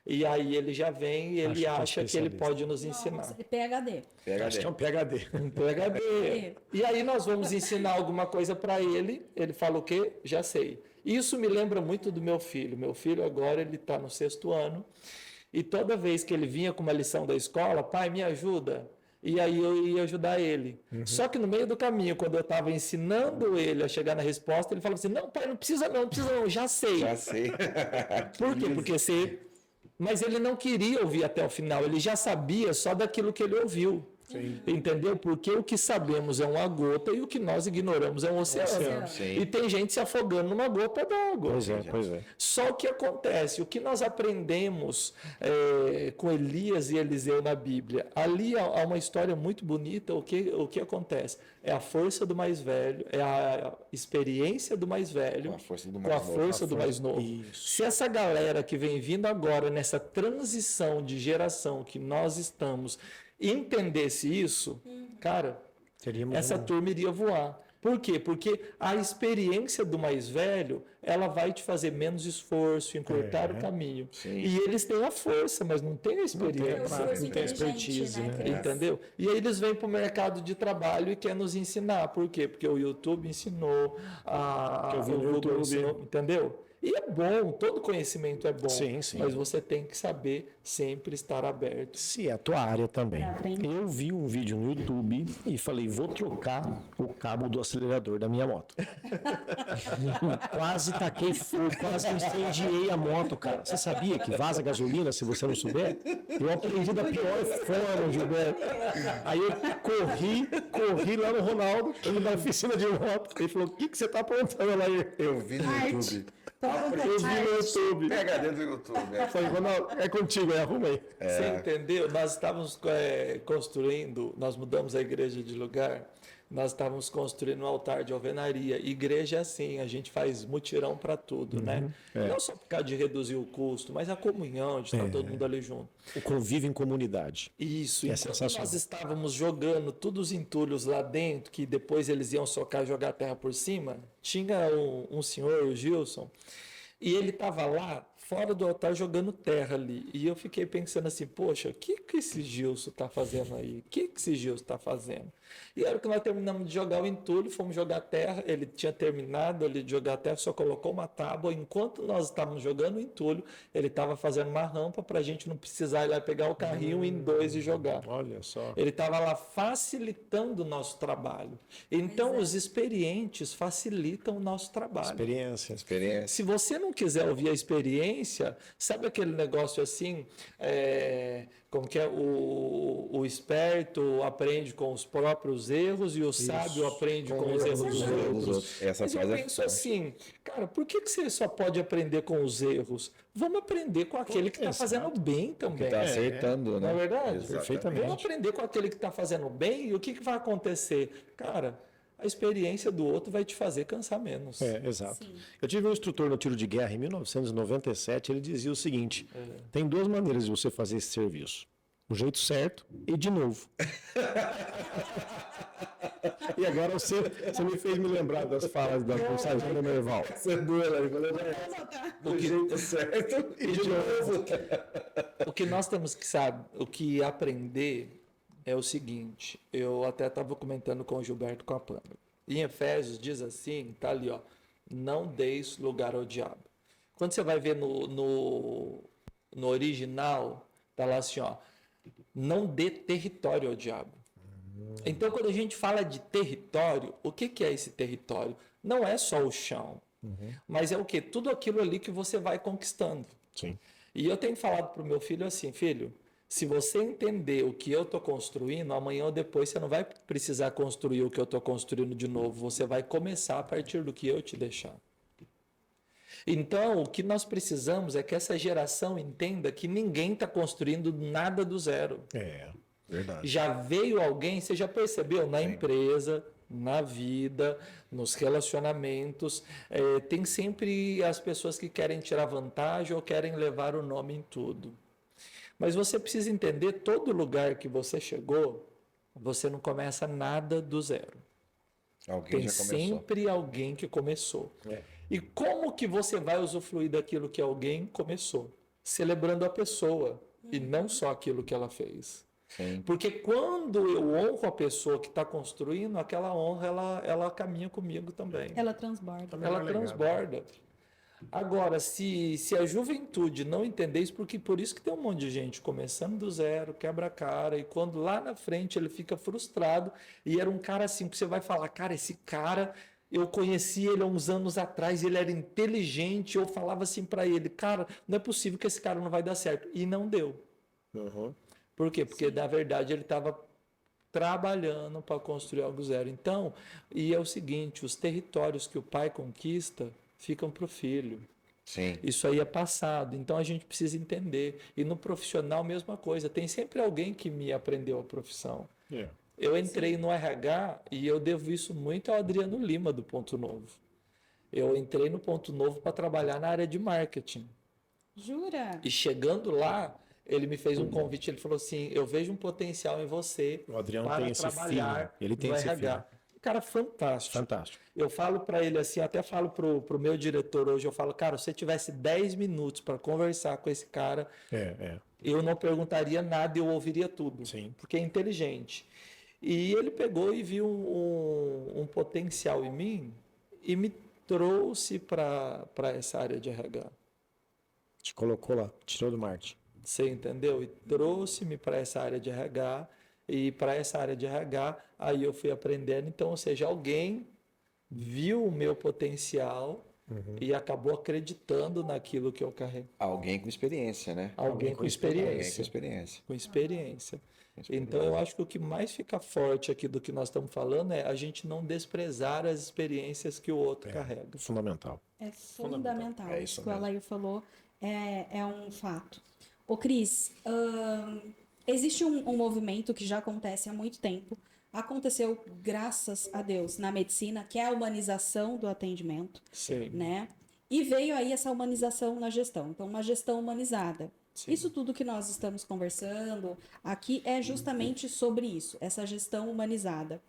e aí ele já vem e ele acha que ele pode nos ensinar. Nossa, PhD. Acho que é um PhD. Um PhD. E aí nós vamos ensinar alguma coisa para ele, ele fala o quê? Já sei. Isso me lembra muito do meu filho. Meu filho agora ele está no 6º ano, e toda vez que ele vinha com uma lição da escola, pai, me ajuda. E aí eu ia ajudar ele. Só que no meio do caminho, quando eu estava ensinando ele a chegar na resposta, ele falava assim, não, pai, não precisa não, já sei. Já sei. Por quê? Porque você... Mas ele não queria ouvir até o final, ele já sabia só daquilo que ele ouviu. Sim. Entendeu? Porque o que sabemos é uma gota e o que nós ignoramos é um oceano. Sim. E tem gente se afogando numa gota d'água. Pois é. Só o que acontece, o que nós aprendemos com Elias e Eliseu na Bíblia, ali há uma história muito bonita. O que acontece? É a força do mais velho, é a experiência do mais velho com a força do mais novo. Isso. Se essa galera que vem vindo agora nessa transição de geração que nós estamos entendesse isso, cara, essa turma iria voar. Por quê? Porque a experiência do mais velho, ela vai te fazer menos esforço, encurtar o caminho. Sim. E eles têm a força, mas não têm a experiência. Não tem expertise, né? Entendeu? E aí eles vêm para o mercado de trabalho e querem nos ensinar. Por quê? Porque o YouTube ensinou, eu vi no o Google YouTube. ensinou, entendeu? E é bom, todo conhecimento é bom, Sim, sim. mas você tem que saber sempre estar aberto. Se é a tua área também. aprender. Eu vi um vídeo no YouTube e falei, vou trocar o cabo do acelerador da minha moto. Quase taquei fogo, quase incendiei a moto, cara. Você sabia que vaza gasolina se você não souber? Eu aprendi da pior forma, Gilberto. Aí eu corri lá no Ronaldo, na oficina de moto. Ele falou, o que você tá aprontando lá? Eu vi no YouTube. Eu vi no YouTube. Pega dentro do YouTube. Eu falei, Ronaldo, é contigo, aí arrumei. Você entendeu? Nós estávamos construindo, nós mudamos a igreja de lugar, nós estávamos construindo um altar de alvenaria. Igreja é assim, a gente faz mutirão para tudo, né? Não só por causa de reduzir o custo, mas a comunhão, de estar todo mundo ali junto. O convívio em comunidade. Isso, É enquanto sensacional. nós estávamos jogando todos os entulhos lá dentro, que depois eles iam socar e jogar a terra por cima, tinha um senhor, o Gilson, e ele estava lá, fora do altar, jogando terra ali. E eu fiquei pensando assim, poxa, o que esse Gilson está fazendo aí? O que esse Gilson está fazendo? E era que nós terminamos de jogar o entulho, fomos jogar terra, ele tinha terminado ali de jogar terra, só colocou uma tábua, enquanto nós estávamos jogando o entulho, ele estava fazendo uma rampa para a gente não precisar ir lá pegar o carrinho em dois e jogar. Olha só. Ele estava lá facilitando o nosso trabalho. Então, os experientes facilitam o nosso trabalho. Experiência. Experiência. Se você não quiser ouvir a experiência, sabe aquele negócio assim, como que é? O esperto aprende com os próprios erros e o sábio aprende com os erros dos outros. Essa Mas eu frase é penso forte. assim, cara, por que você só pode aprender com os erros? Vamos aprender com aquele que está fazendo bem também. Tá acertando, né? Não é verdade? Exatamente. Perfeitamente. Vamos aprender com aquele que está fazendo bem e o que vai acontecer? Cara, a experiência do outro vai te fazer cansar menos. Exato. Eu tive um instrutor no tiro de guerra em 1997, ele dizia o seguinte, tem duas maneiras de você fazer esse serviço. O jeito certo e de novo. E agora você me fez me lembrar das falas da Sargento Merval. Você é doida, do jeito certo e de novo. O que nós temos que saber, o que aprender é o seguinte, eu até estava comentando com o Gilberto com a Pâmela. Em Efésios diz assim, tá ali, ó, não deis lugar ao diabo. Quando você vai ver no original, tá lá assim, ó, não dê território ao diabo. Então, quando a gente fala de território, o que é esse território? Não é só o chão, mas é o quê? Tudo aquilo ali que você vai conquistando. Sim. E eu tenho falado para o meu filho assim, filho, se você entender o que eu estou construindo, amanhã ou depois você não vai precisar construir o que eu estou construindo de novo, você vai começar a partir do que eu te deixar. Então, o que nós precisamos é que essa geração entenda que ninguém está construindo nada do zero. Verdade. Já veio alguém, você já percebeu, na empresa, na vida, nos relacionamentos, tem sempre as pessoas que querem tirar vantagem ou querem levar o nome em tudo. Mas você precisa entender, todo lugar que você chegou, você não começa nada do zero. Alguém Tem já começou. sempre alguém que começou. E como que você vai usufruir daquilo que alguém começou? Celebrando a pessoa e não só aquilo que ela fez. Sim. Porque quando eu honro a pessoa que está construindo, aquela honra, ela caminha comigo também. Ela transborda. Ela transborda. Agora, se a juventude não entender isso, porque por isso que tem um monte de gente começando do zero, quebra a cara, e quando lá na frente ele fica frustrado, e era um cara assim, que você vai falar, cara, esse cara, eu conheci ele há uns anos atrás, ele era inteligente, eu falava assim para ele, cara, não é possível que esse cara não vai dar certo. E não deu. Por quê? Porque, na verdade, ele estava trabalhando para construir algo zero. Então, e é o seguinte, os territórios que o pai conquista ficam para o filho. Sim. Isso aí é passado. Então, a gente precisa entender. E no profissional, mesma coisa. Tem sempre alguém que me aprendeu a profissão. Eu entrei no RH e eu devo isso muito ao Adriano Lima, do Ponto Novo. Eu entrei no Ponto Novo para trabalhar na área de marketing. Jura? E chegando lá, ele me fez um convite, ele falou assim, eu vejo um potencial em você O Adriano para tem esse trabalhar feeling, ele tem no esse RH. cara fantástico. Fantástico. Eu falo para ele assim, até falo pro meu diretor hoje, eu falo, cara, se você tivesse 10 minutos para conversar com esse cara, eu não perguntaria nada, eu ouviria tudo. Sim. Porque é inteligente. E ele pegou e viu um potencial em mim e me trouxe para essa área de RH. Te colocou lá, tirou do marketing. Você entendeu? E trouxe-me para essa área de RH. E para essa área de RH, aí eu fui aprendendo. Então, ou seja, alguém viu o meu potencial e acabou acreditando naquilo que eu carrego. Alguém com experiência, né? Alguém com experiência. Alguém com experiência. Com experiência. Então, eu acho que o que mais fica forte aqui do que nós estamos falando é a gente não desprezar as experiências que o outro carrega. Fundamental. É fundamental. É isso O que o mesmo. Alair falou é um fato. Ô, Cris, existe um movimento que já acontece há muito tempo. Aconteceu, graças a Deus, na medicina, que é a humanização do atendimento, Sim. né? E veio aí essa humanização na gestão. Então, uma gestão humanizada. Sim. Isso tudo que nós estamos conversando aqui é justamente sobre isso, essa gestão humanizada.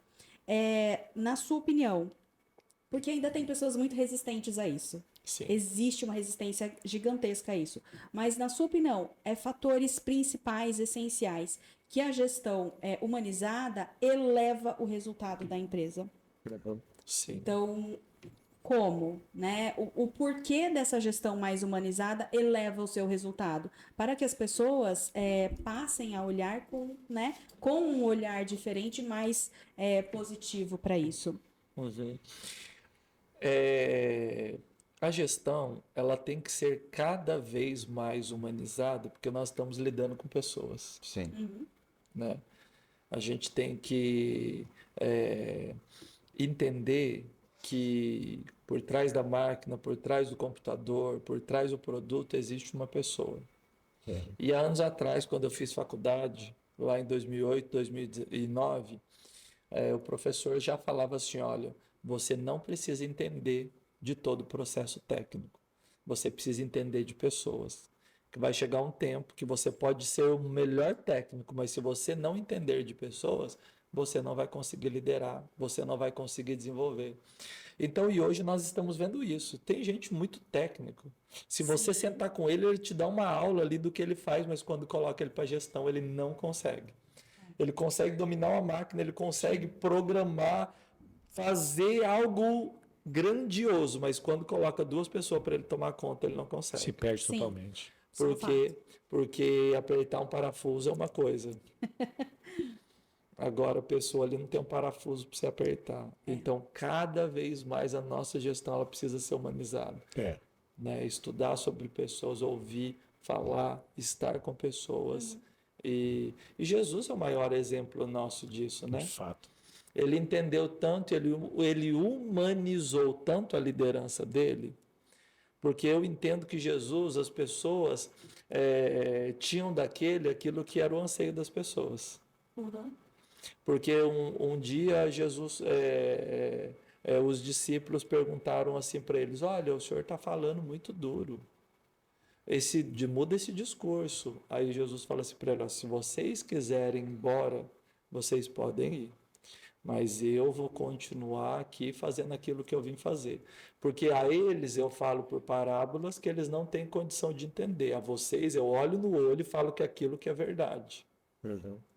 Na sua opinião, porque ainda tem pessoas muito resistentes a isso. Sim. Existe uma resistência gigantesca a isso. Mas, na sua opinião, fatores principais, essenciais, que a gestão humanizada eleva o resultado da empresa? Sim. Então, como, né? O porquê dessa gestão mais humanizada eleva o seu resultado? Para que as pessoas passem a olhar com um olhar diferente, mais positivo para isso. A gestão, ela tem que ser cada vez mais humanizada, porque nós estamos lidando com pessoas, Sim. né? A gente tem que entender que por trás da máquina, por trás do computador, por trás do produto, existe uma pessoa. E há anos atrás, quando eu fiz faculdade, lá em 2008, 2009, o professor já falava assim, olha, você não precisa entender de todo o processo técnico. Você precisa entender de pessoas. Que vai chegar um tempo que você pode ser o melhor técnico, mas se você não entender de pessoas, você não vai conseguir liderar, você não vai conseguir desenvolver. Então, e hoje nós estamos vendo isso. Tem gente muito técnico. Se você sentar com ele, ele te dá uma aula ali do que ele faz, mas quando coloca ele para gestão, ele não consegue. Ele consegue dominar uma máquina, ele consegue programar, fazer algo grandioso, mas quando coloca duas pessoas para ele tomar conta, ele não consegue. Se perde Sim. totalmente. Porque apertar um parafuso é uma coisa. Agora a pessoa ali não tem um parafuso para você apertar. Então, cada vez mais a nossa gestão ela precisa ser humanizada. Né? Estudar sobre pessoas, ouvir, falar, estar com pessoas. E Jesus é o maior exemplo nosso disso, né? De fato. Ele entendeu tanto, ele humanizou tanto a liderança dele, porque eu entendo que Jesus, as pessoas tinham aquilo que era o anseio das pessoas. Porque um dia Jesus, os discípulos perguntaram assim para eles, olha, o senhor está falando muito duro, muda esse discurso. Aí Jesus fala assim para eles, se vocês quiserem ir embora, vocês podem ir. Mas eu vou continuar aqui fazendo aquilo que eu vim fazer. Porque a eles eu falo por parábolas que eles não têm condição de entender. A vocês eu olho no olho e falo que aquilo que é verdade.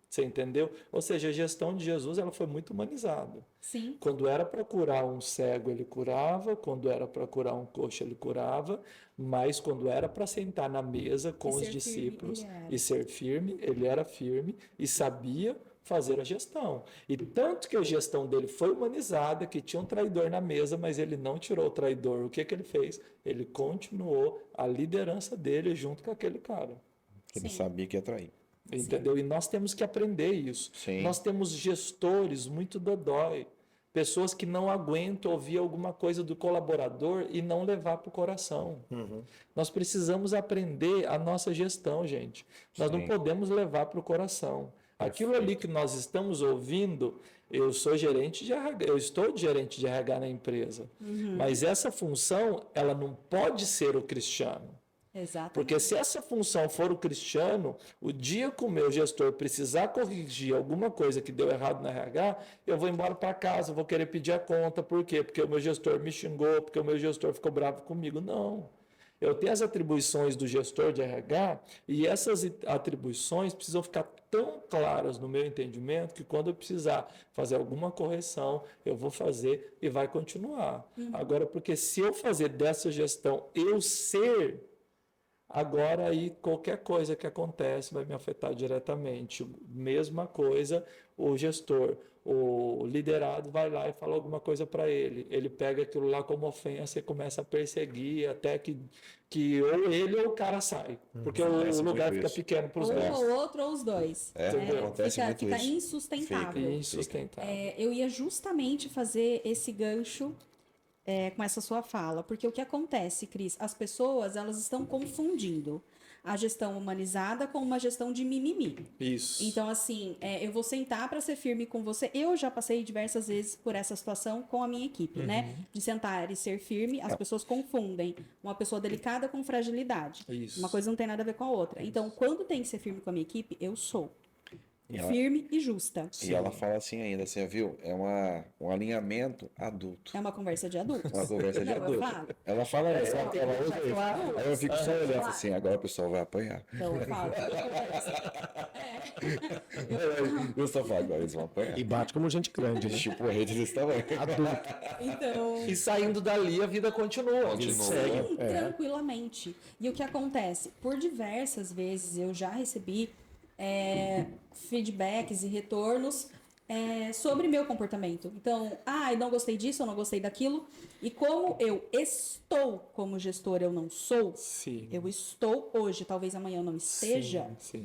Você entendeu? Ou seja, a gestão de Jesus ela foi muito humanizada. Sim. Quando era para curar um cego, ele curava. Quando era para curar um coxo, ele curava. Mas quando era para sentar na mesa com os discípulos e ser firme, ele era firme e sabia fazer a gestão. E tanto que a gestão dele foi humanizada, que tinha um traidor na mesa, mas ele não tirou o traidor. O que ele fez? Ele continuou a liderança dele junto com aquele cara. Ele sabia que ia trair. Entendeu? Sim. E nós temos que aprender isso. Sim. Nós temos gestores muito dodói, pessoas que não aguentam ouvir alguma coisa do colaborador e não levar para o coração. Nós precisamos aprender a nossa gestão, gente. Nós não podemos levar para o coração. Aquilo ali que nós estamos ouvindo, eu sou gerente de RH, eu estou de gerente de RH na empresa. Mas essa função, ela não pode ser o Cristiano. Exatamente. Porque se essa função for o Cristiano, o dia que o meu gestor precisar corrigir alguma coisa que deu errado na RH, eu vou embora para casa, eu vou querer pedir a conta. Por quê? Porque o meu gestor me xingou, porque o meu gestor ficou bravo comigo. Não. Eu tenho as atribuições do gestor de RH e essas atribuições precisam ficar tão claras no meu entendimento que quando eu precisar fazer alguma correção, eu vou fazer e vai continuar. Agora, porque se eu fazer dessa gestão eu ser, agora aí qualquer coisa que acontece vai me afetar diretamente. Mesma coisa, o gestor, o liderado vai lá e fala alguma coisa para ele. Ele pega aquilo lá como ofensa e começa a perseguir até que ou ele ou o cara sai. Porque Acontece o lugar muito fica isso. pequeno para os Ou dois. o outro ou os dois. Acontece muito fica isso. insustentável. Insustentável. Eu ia justamente fazer esse gancho com essa sua fala, porque o que acontece, Cris, as pessoas elas estão confundindo a gestão humanizada com uma gestão de mimimi. Isso. Então, assim, eu vou sentar para ser firme com você. Eu já passei diversas vezes por essa situação com a minha equipe, né? De sentar e ser firme, as pessoas confundem uma pessoa delicada com fragilidade. Isso. Uma coisa não tem nada a ver com a outra. Então, quando tem que ser firme com a minha equipe, eu sou. E ela- Firme e justa. E ela fala assim ainda, você viu? É um alinhamento adulto. É uma conversa de adultos. Uma conversa de Não, eu adulto. falo. Ela fala isso, ela usa isso. Claro. Aí eu fico só olhando assim, agora o pessoal vai apanhar. Então, eu falo. Eu só falo, agora eles vão apanhar. E bate como gente grande, né? Tipo, rede desse tamanho. Então, E saindo dali, a vida continua. Continua. sim, tranquilamente. E o que acontece? Por diversas vezes eu já recebi feedbacks e retornos sobre meu comportamento. Então, eu não gostei disso, eu não gostei daquilo. E como eu estou como gestor, eu não sou, Sim. eu estou hoje, talvez amanhã eu não esteja, Sim.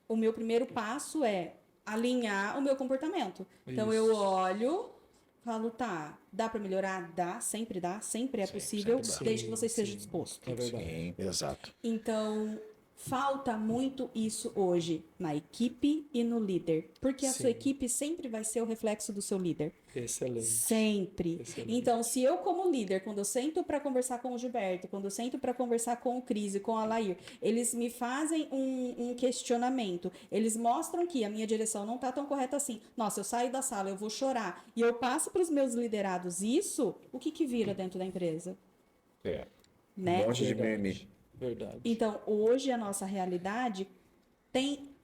o meu primeiro passo é alinhar o meu comportamento. Então, Isso. eu olho, falo, tá, dá para melhorar? Dá, sempre é possível, desde que você esteja disposto. É verdade. Sim. Exato. Então, falta muito isso hoje na equipe e no líder. Porque a Sim. sua equipe sempre vai ser o reflexo do seu líder. Excelente. Sempre. Excelente. Então, se eu, como líder, quando eu sento para conversar com o Gilberto, quando eu sento para conversar com o Cris e com a Lair, eles me fazem um questionamento, eles mostram que a minha direção não está tão correta assim. Nossa, eu saio da sala, eu vou chorar. E eu passo para os meus liderados isso, o que vira dentro da empresa? Né? Um monte de mimimi. Verdade. Então, hoje a nossa realidade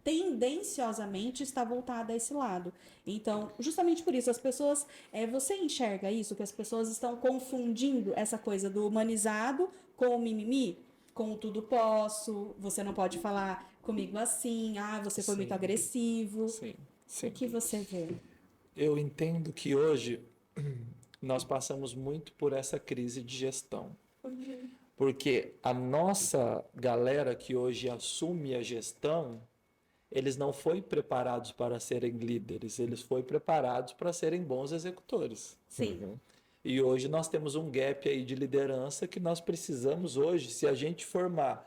tendenciosamente está voltada a esse lado. Então, justamente por isso, as pessoas... você enxerga isso? Que as pessoas estão confundindo essa coisa do humanizado com o mimimi? Com o tudo posso, você não pode falar comigo assim, você foi muito agressivo. Sim. O que você vê? Eu entendo que hoje nós passamos muito por essa crise de gestão. Porque a nossa galera que hoje assume a gestão, eles não foram preparados para serem líderes, eles foram preparados para serem bons executores. Sim. E hoje nós temos um gap aí de liderança que nós precisamos hoje, se a gente formar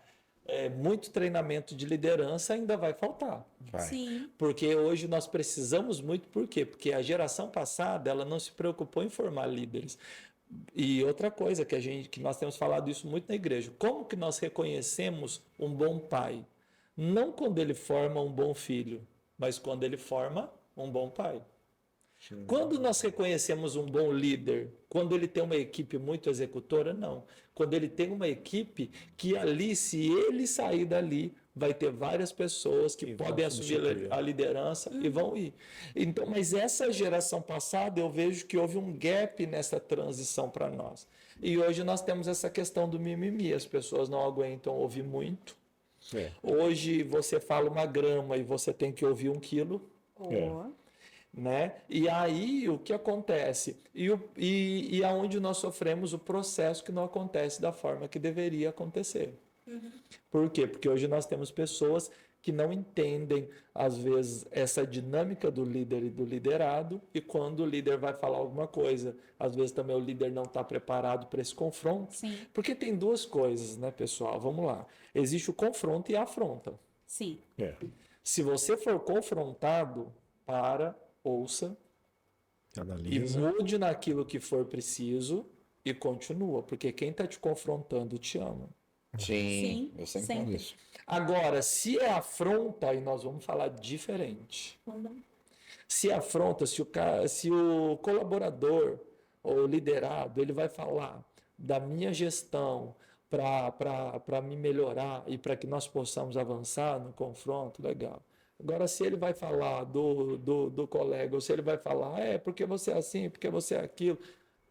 muito treinamento de liderança, ainda vai faltar. Vai. Sim. Porque hoje nós precisamos muito, por quê? Porque a geração passada, ela não se preocupou em formar líderes. E outra coisa que nós temos falado isso muito na igreja, como que nós reconhecemos um bom pai? Não quando ele forma um bom filho, mas quando ele forma um bom pai. Quando nós reconhecemos um bom líder, quando ele tem uma equipe muito executora, não. Quando ele tem uma equipe que ali, se ele sair dali, vai ter várias pessoas que podem assumir a liderança e vão ir. Então, mas essa geração passada, eu vejo que houve um gap nessa transição para nós. E hoje nós temos essa questão do mimimi, as pessoas não aguentam ouvir muito. Hoje você fala uma grama e você tem que ouvir 1 quilo. Né? E aí o que acontece? E aonde nós sofremos o processo que não acontece da forma que deveria acontecer. Por quê? Porque hoje nós temos pessoas que não entendem, às vezes, essa dinâmica do líder e do liderado, e quando o líder vai falar alguma coisa, às vezes também o líder não está preparado para esse confronto. Sim. Porque tem duas coisas, né, pessoal? Vamos lá. Existe o confronto e a afronta. Sim. Se você for confrontado, ouça e Analisa. mude naquilo que for preciso e continua, porque quem está te confrontando te ama. Sim, eu sempre falo isso. Agora, se é afronta, aí nós vamos falar diferente. Se é afronta, se o colaborador ou liderado, ele vai falar da minha gestão para me melhorar e para que nós possamos avançar no confronto, legal. Agora, se ele vai falar do colega, ou se ele vai falar, porque você é assim, porque você é aquilo,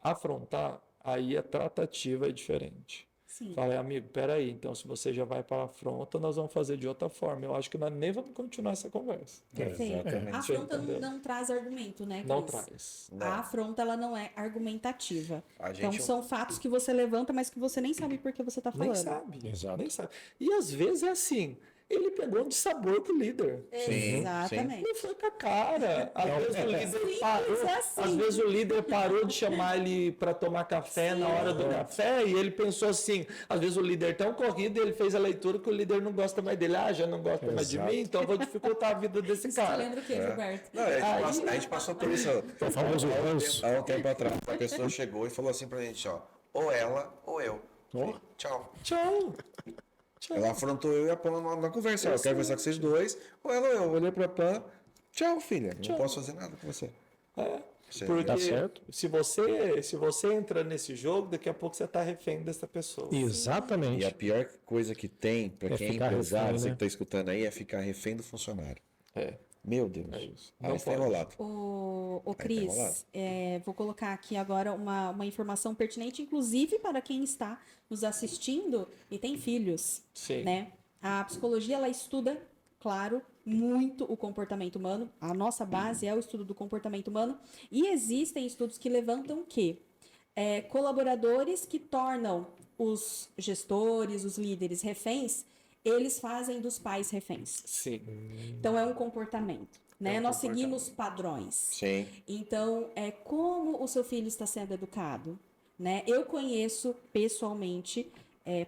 afrontar, aí a tratativa é diferente. Sim. Fala, amigo, peraí, então se você já vai para a afronta, nós vamos fazer de outra forma. Eu acho que nós nem vamos continuar essa conversa. Perfeito. Exatamente. A afronta Entendeu? não traz argumento, né, Cris? Não traz. A afronta, ela não é argumentativa. A Então, gente- são fatos que você levanta, mas que você nem sabe por que você está falando. Nem sabe. Exato. Nem sabe. E às vezes é assim, ele pegou de sabor do líder. Sim, Exatamente. Não foi com a cara. Às vezes o líder Simples parou. assim. Às vezes o líder parou de chamar ele para tomar café na hora do café e ele pensou assim. Às vezes o líder tão corrido, ele fez a leitura que o líder não gosta mais dele. Já não gosta mais de Exato. mim, então eu vou dificultar a vida desse Você cara. lembra o que, Gilberto? Não, a gente passou por isso O famoso ranço. há um tempo atrás. A pessoa chegou e falou assim pra gente, ó, ou ela ou eu. Falei, tchau. Tchau. Ela afrontou eu e a Pan na conversa. Eu quero conversar com vocês dois, ou ela ou eu. Eu olhei pra Pan, tchau, filha. Não posso fazer nada com você. Você- Porque Tá certo. se você entra nesse jogo, daqui a pouco você está refém dessa pessoa. Exatamente. E a pior coisa que tem pra É quem é ficar empresário, refém, você né? que tá escutando aí, é ficar refém do funcionário. É. Meu Deus. isso. Aí Não tá pode. enrolado. Ô tá enrolado. Cris, vou colocar aqui agora uma informação pertinente, inclusive para quem está nos assistindo e tem filhos, Sim. né? A psicologia, ela estuda, claro, muito o comportamento humano. A nossa base é o estudo do comportamento humano. E existem estudos que levantam que colaboradores que tornam os gestores, os líderes reféns, eles fazem dos pais reféns. Sim. Então, é um comportamento, né? Nós seguimos padrões. Sim. Então, como o seu filho está sendo educado, né? Eu conheço pessoalmente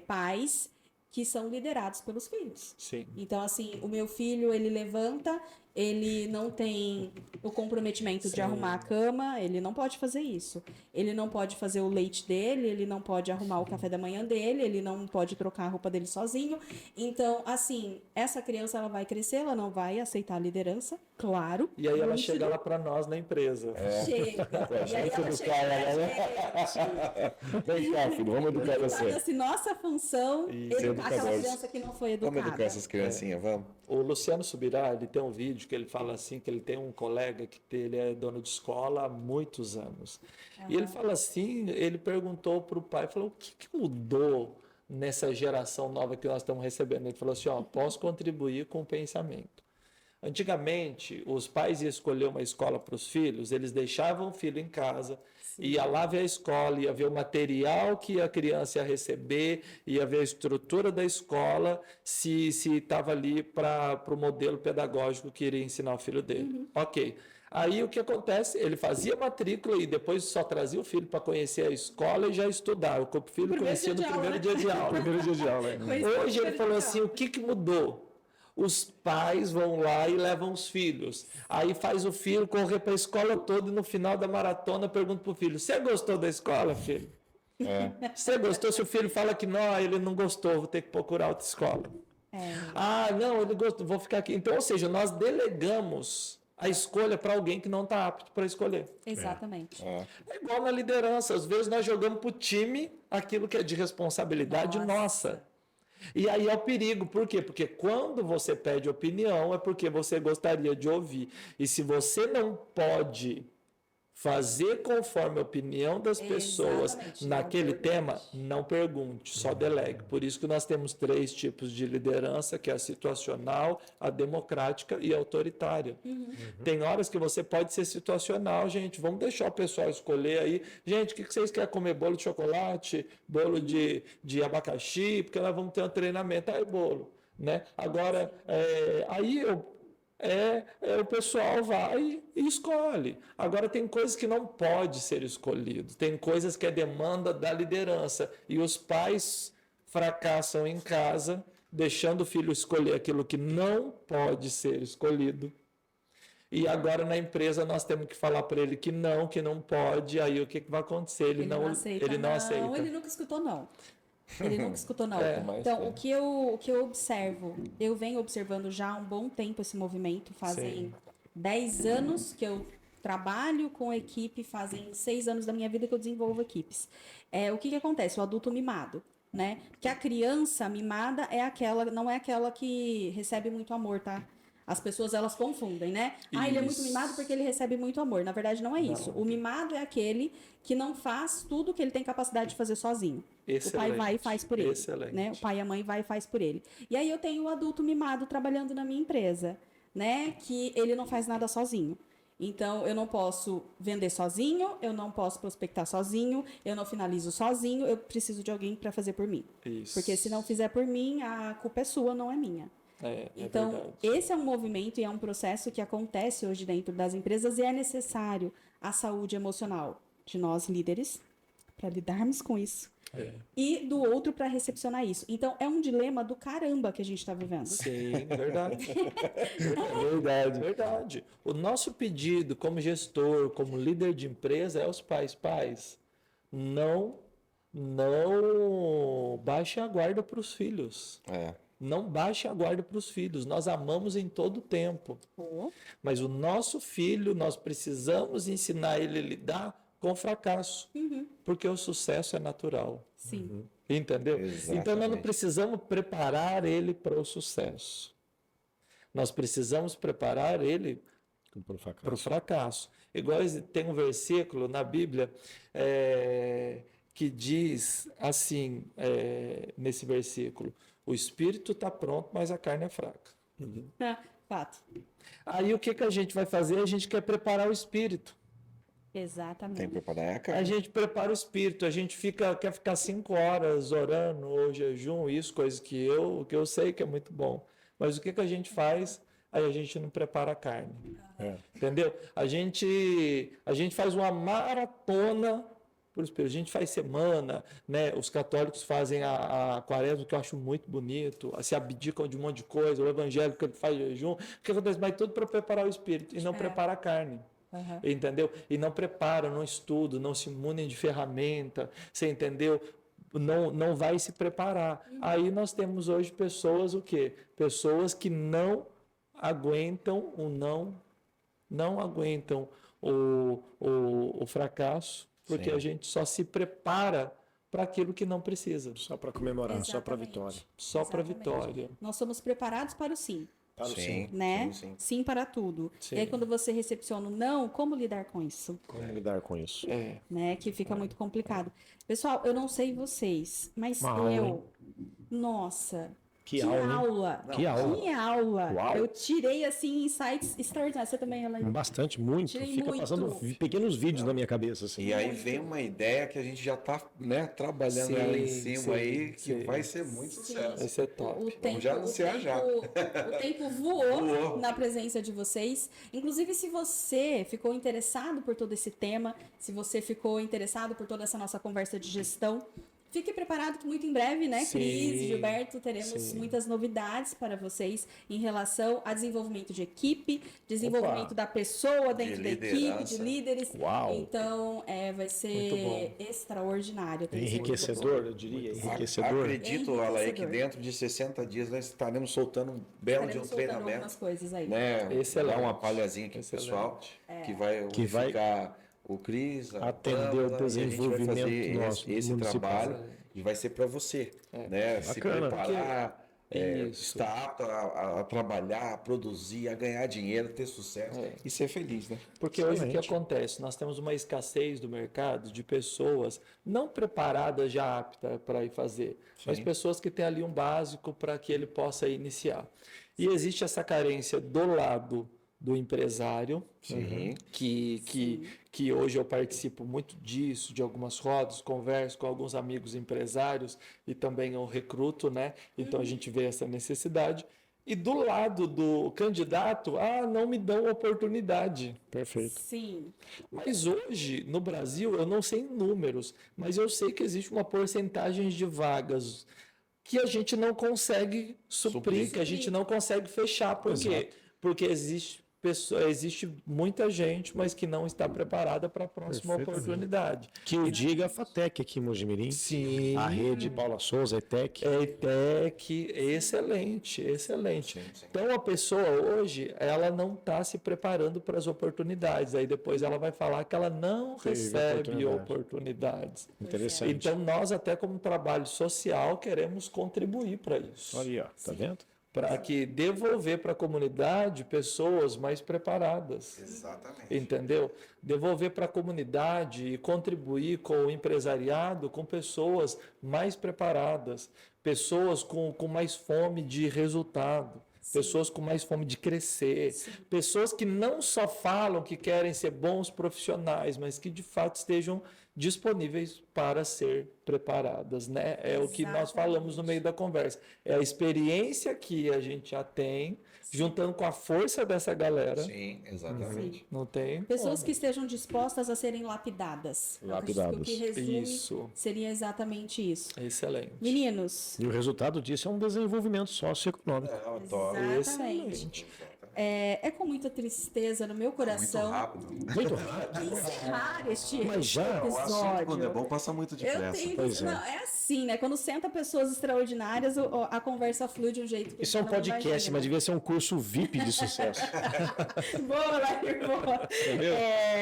pais que são liderados pelos filhos. Sim. Então, assim, o meu filho, ele levanta, ele não tem o comprometimento de arrumar a cama, ele não pode fazer isso. Ele não pode fazer o leite dele, ele não pode arrumar o café da manhã dele, ele não pode trocar a roupa dele sozinho. Então, assim, essa criança, ela vai crescer, ela não vai aceitar a liderança, claro. E aí ela nítido. chega lá para nós na empresa. Chega. E aí ela chega pra gente. Vem cá, filho, vamos educar Faz você. assim, nossa função, educar aquela educadores. criança que não foi Vamos educar educada. essas criancinhas, vamos. O Luciano Subirá, ele tem um vídeo que ele fala assim, que ele tem um colega que ele é dono de escola há muitos anos. E ele fala assim, ele perguntou para o pai, falou, o que mudou nessa geração nova que nós estamos recebendo? Ele falou assim, posso contribuir com o pensamento. Antigamente, os pais iam escolher uma escola para os filhos, eles deixavam o filho em casa, ia lá ver a escola, ia ver o material que a criança ia receber, ia ver a estrutura da escola, se estava ali para o modelo pedagógico que iria ensinar o filho dele. Ok. Aí o que acontece? Ele fazia matrícula e depois só trazia o filho para conhecer a escola e já estudar. O filho conhecia no primeiro dia de aula. Primeiro dia de aula, né? Hoje ele falou assim, o que mudou? Os pais vão lá e levam os filhos. Aí faz o filho correr para a escola toda e no final da maratona pergunta para o filho, você gostou da escola, filho? Você gostou? Se o filho fala que não, ele não gostou, vou ter que procurar outra escola. Ah, não, ele gostou, vou ficar aqui. Então, ou seja, nós delegamos a escolha para alguém que não está apto para escolher. Exatamente. É igual na liderança. Às vezes nós jogamos para o time aquilo que é de responsabilidade nossa. E aí é o perigo. Por quê? Porque quando você pede opinião é porque você gostaria de ouvir. E se você não pode fazer conforme a opinião das pessoas Exatamente, naquele não tema, não pergunte, só delegue. Por isso que nós temos 3 tipos de liderança, que é a situacional, a democrática e a autoritária. Tem horas que você pode ser situacional, gente, vamos deixar o pessoal escolher aí. Gente, o que vocês querem comer? Bolo de chocolate? Bolo de abacaxi? Porque nós vamos ter um treinamento. Aí, bolo. Né? Agora, aí o pessoal vai e escolhe. Agora, tem coisas que não pode ser escolhido. Tem coisas que é demanda da liderança. E os pais fracassam em casa, deixando o filho escolher aquilo que não pode ser escolhido. E agora na empresa nós temos que falar para ele que não pode. Aí o que vai acontecer? Ele não aceita. Ele nunca escutou não. Ele nunca escutou, não. Mas Então, o que eu observo, eu venho observando já há um bom tempo esse movimento, fazem 10 anos que eu trabalho com equipe, fazem 6 anos da minha vida que eu desenvolvo equipes. O que acontece? O adulto mimado, né? Que a criança mimada não é aquela que recebe muito amor, tá? As pessoas, elas confundem, né? Ele é muito mimado porque ele recebe muito amor. Na verdade, não é isso. O mimado é aquele que não faz tudo que ele tem capacidade de fazer sozinho. Excelente. O pai vai e faz por ele. Excelente. Né? O pai e a mãe vai e faz por ele. E aí eu tenho o adulto mimado trabalhando na minha empresa, né? Que ele não faz nada sozinho. Então, eu não posso vender sozinho, eu não posso prospectar sozinho, eu não finalizo sozinho, eu preciso de alguém para fazer por mim. Isso. Porque se não fizer por mim, a culpa é sua, não é minha. Então, verdade. esse é um movimento e é um processo que acontece hoje dentro das empresas e é necessário a saúde emocional de nós líderes para lidarmos com isso e do outro para recepcionar isso. Então, é um dilema do caramba que a gente está vivendo. Sim, verdade. Verdade. O nosso pedido como gestor, como líder de empresa é aos pais, não baixem a guarda para os filhos. Não baixe a guarda para os filhos. Nós amamos em todo tempo. Mas o nosso filho, nós precisamos ensinar ele a lidar com o fracasso. Porque o sucesso é natural. Sim. Entendeu? Exatamente. Então nós não precisamos preparar ele para o sucesso. Nós precisamos preparar ele para o fracasso. Igual tem um versículo na Bíblia que diz assim, nesse versículo: o espírito está pronto, mas a carne é fraca. Fato. Aí o que a gente vai fazer? A gente quer preparar o espírito. Exatamente. Tem que preparar a carne. A gente prepara o espírito, a gente quer ficar 5 horas orando ou jejum, coisas que eu sei que é muito bom. Mas o que a gente faz? Aí a gente não prepara a carne. Entendeu? A gente faz uma maratona por espírito. A gente faz semana, né? Os católicos fazem a quaresma, que eu acho muito bonito, se abdicam de um monte de coisa, o evangélico ele faz jejum. O que acontece? Mas tudo para preparar o espírito e não prepara a carne. Entendeu? E não prepara, não estuda, não se munem de ferramenta, você entendeu? Não vai se preparar. Aí nós temos hoje pessoas, o quê? Pessoas que não aguentam não aguentam o fracasso, porque a gente só se prepara para aquilo que não precisa. Só para comemorar, Exatamente. só para vitória. Só para Exatamente. vitória. Nós somos preparados para o sim. Sim, Né? sim. Sim para tudo. Sim. E aí, quando você recepciona o não, como lidar com isso? Como lidar com isso? Né? Que fica muito complicado. Pessoal, eu não sei vocês, mas Uma aula, eu... Nossa... Que aula, hein? Que aula. Que aula. Uau. Eu tirei, assim, insights extraordinários. Você também, Elaine? Bastante, muito. Tirei Fica muito. passando pequenos vídeos na minha cabeça. Assim. E aí vem uma ideia que a gente já está, né, trabalhando Sim, ela em cima sim, aí, que sim. vai ser muito sucesso. Vai ser top. O tempo, já anunciar já. O tempo voou na presença de vocês. Inclusive, se você ficou interessado por todo esse tema, se você ficou interessado por toda essa nossa conversa de gestão, fique preparado que muito em breve, né, Sim, Cris, Gilberto, teremos sim. muitas novidades para vocês em relação a desenvolvimento de equipe, desenvolvimento da pessoa dentro da equipe, liderança. de líderes. Uau. Então, vai Muito ser extraordinário. tenho certeza. Enriquecedor, eu diria. Enriquecedor. Acredito, Ala, aí que Enriquecedor. dentro de 60 dias nós estaremos soltando um belo de um Estaremos soltando treinamento. algumas coisas aí. Né? Excelente. Dar uma palhazinha aqui pro pessoal, que vai Que vai unificar o Cris, a atender o Pamela, e a gente vai desenvolvimento fazer nosso esse municipal. trabalho e vai ser para você, né? Se Bacana. preparar, Isso. estar apto a trabalhar, a produzir, a ganhar dinheiro, ter sucesso e ser feliz, né? Porque hoje o que Excelente. acontece? Nós temos uma escassez do mercado de pessoas não preparadas já aptas para ir fazer, mas pessoas que têm ali um básico para que ele possa iniciar. E existe essa carência do lado do empresário, que hoje eu participo muito disso, de algumas rodas, converso com alguns amigos empresários e também eu recruto, né? Então a gente vê essa necessidade. E do lado do candidato, não me dão oportunidade. Perfeito. Sim. Mas hoje, no Brasil, eu não sei em números, mas eu sei que existe uma porcentagem de vagas que a gente não consegue suprir, que a gente não consegue fechar. Por quê? Porque existe existe muita gente, mas que não está preparada para a próxima oportunidade. Que o diga a FATEC aqui em Mojimirim. Sim. A rede Paula Souza, ETEC. ETEC, excelente, excelente. Então, a pessoa hoje, ela não está se preparando para as oportunidades. Aí depois ela vai falar que ela não recebe oportunidades. Interessante. Então, nós até como trabalho social queremos contribuir para isso. Olha aí, ó, tá vendo? Para que devolver para a comunidade pessoas mais preparadas. Exatamente. Entendeu? Devolver para a comunidade e contribuir com o empresariado com pessoas mais preparadas, pessoas com mais fome de resultado, pessoas com mais fome de crescer, pessoas que não só falam que querem ser bons profissionais, mas que de fato estejam disponíveis para ser preparadas, né? É o que nós falamos no meio da conversa. É a experiência que a gente já tem, juntando com a força dessa galera. Sim, exatamente. Não tem? Pessoas que estejam dispostas a serem lapidadas. Lapidadas. O que resume Isso. seria exatamente isso. Excelente. Meninos, E o resultado disso é um desenvolvimento socioeconômico. exatamente. É com muita tristeza no meu coração Muito rápido. encerrar este Mas já, O assunto, quando é episódio. bom, passa muito Eu depressa. tenho Pois é. não, é assim, né? Quando senta pessoas extraordinárias, a conversa flui de um jeito que Isso é um você não podcast, imagina. mas devia ser um curso VIP de sucesso. Boa, Lair, boa.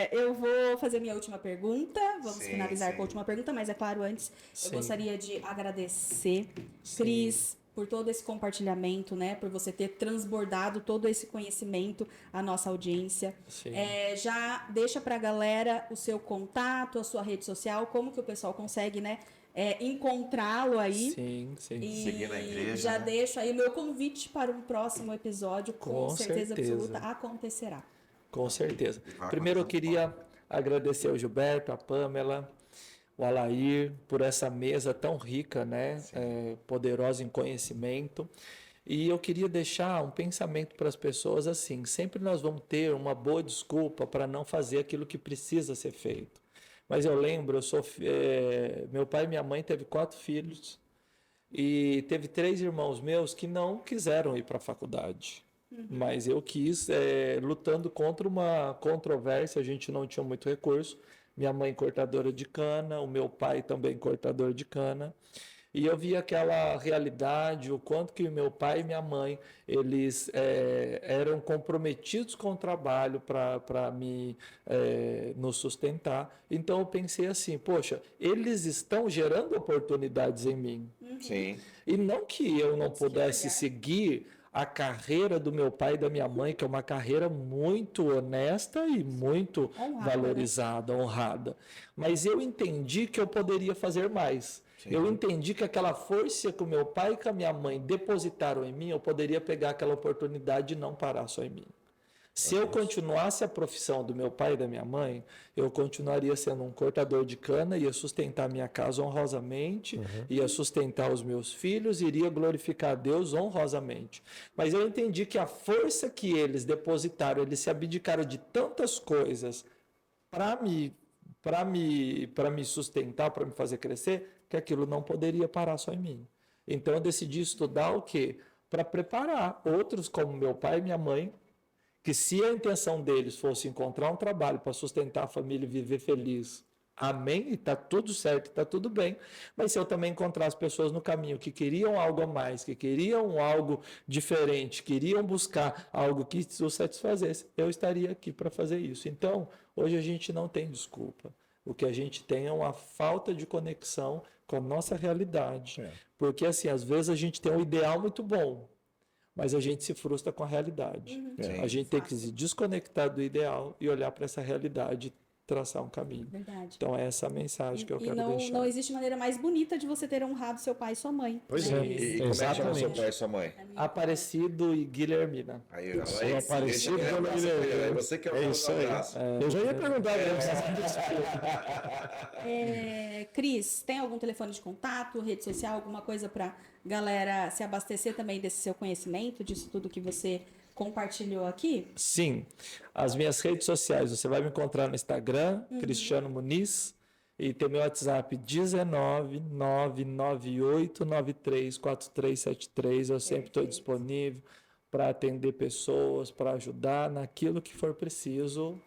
Eu vou fazer minha última pergunta. Vamos finalizar com a última pergunta, mas é claro, antes eu gostaria de agradecer, Cris, por todo esse compartilhamento, né? Por você ter transbordado todo esse conhecimento à nossa audiência. Sim. Já deixa pra galera o seu contato, a sua rede social, como que o pessoal consegue, né? Encontrá-lo aí. Sim, sim. E Seguir na igreja, já né? deixo aí o meu convite para um próximo episódio, com certeza absoluta acontecerá. Com certeza. Vai Primeiro eu acontecer. queria agradecer ao Gilberto, a Pamela, o Alair, por essa mesa tão rica, né? Poderosa em conhecimento. E eu queria deixar um pensamento para as pessoas assim: sempre nós vamos ter uma boa desculpa para não fazer aquilo que precisa ser feito. Mas eu lembro, meu pai e minha mãe teve 4 filhos e teve 3 irmãos meus que não quiseram ir para a faculdade. Mas eu quis, lutando contra uma controvérsia, a gente não tinha muito recurso. Minha mãe cortadora de cana, o meu pai também cortador de cana. E eu vi aquela realidade, o quanto que meu pai e minha mãe, eles eram comprometidos com o trabalho para nos sustentar. Então eu pensei assim, poxa, eles estão gerando oportunidades em mim. Sim. E não que eu não pudesse seguir a carreira do meu pai e da minha mãe, que é uma carreira muito honesta e muito valorizada, honrada. Mas eu entendi que eu poderia fazer mais. Eu entendi que aquela força que o meu pai e que a minha mãe depositaram em mim, eu poderia pegar aquela oportunidade e não parar só em mim. Se eu continuasse a profissão do meu pai e da minha mãe, eu continuaria sendo um cortador de cana, ia sustentar minha casa honrosamente, ia sustentar os meus filhos, iria glorificar a Deus honrosamente. Mas eu entendi que a força que eles depositaram, eles se abdicaram de tantas coisas para me sustentar, para me fazer crescer, que aquilo não poderia parar só em mim. Então eu decidi estudar o quê? Para preparar outros como meu pai e minha mãe, que se a intenção deles fosse encontrar um trabalho para sustentar a família e viver feliz, amém, e está tudo certo, está tudo bem. Mas se eu também encontrar as pessoas no caminho que queriam algo a mais, que queriam algo diferente, queriam buscar algo que os satisfazesse, eu estaria aqui para fazer isso. Então, hoje a gente não tem desculpa. O que a gente tem é uma falta de conexão com a nossa realidade. Porque, assim, às vezes a gente tem um ideal muito bom, mas a gente se frustra com a realidade. A gente tem que se desconectar do ideal e olhar para essa realidade e traçar um caminho. Verdade. Então, é essa a mensagem que eu quero deixar. Não existe maneira mais bonita de você ter honrado seu pai e sua mãe. Pois né? é. E como é que chama seu pai e sua mãe? Aparecido e Guilhermina. Aí, Sou Aparecido, dona Guilhermina. Aí você quer É isso aí. Eu já ia perguntar Cris, tem algum telefone de contato, rede social, alguma coisa para galera se abastecer também desse seu conhecimento, disso tudo que você compartilhou aqui? Sim. As minhas redes sociais, você vai me encontrar no Instagram, Cristiano Muniz, e tem meu WhatsApp 19998934373. Eu sempre estou disponível para atender pessoas, para ajudar naquilo que for preciso.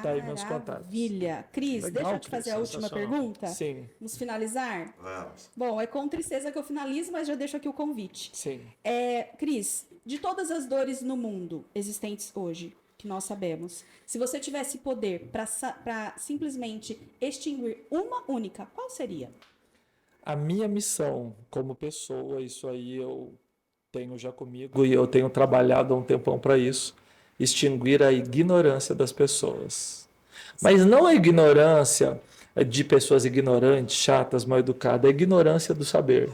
Tá aí meus contatos. Maravilha. Cris, Legal, deixa eu te fazer a Cris, última sensacional. pergunta. Sim, Vamos finalizar? Vamos. Bom, é com tristeza que eu finalizo, mas já deixo aqui o convite. sim. Cris, de todas as dores no mundo existentes hoje, que nós sabemos, se você tivesse poder para simplesmente extinguir uma única, qual seria? A minha missão como pessoa, isso aí eu tenho já comigo e eu tenho trabalhado há um tempão para isso, extinguir a ignorância das pessoas. Mas não a ignorância de pessoas ignorantes, chatas, mal educadas, a ignorância do saber.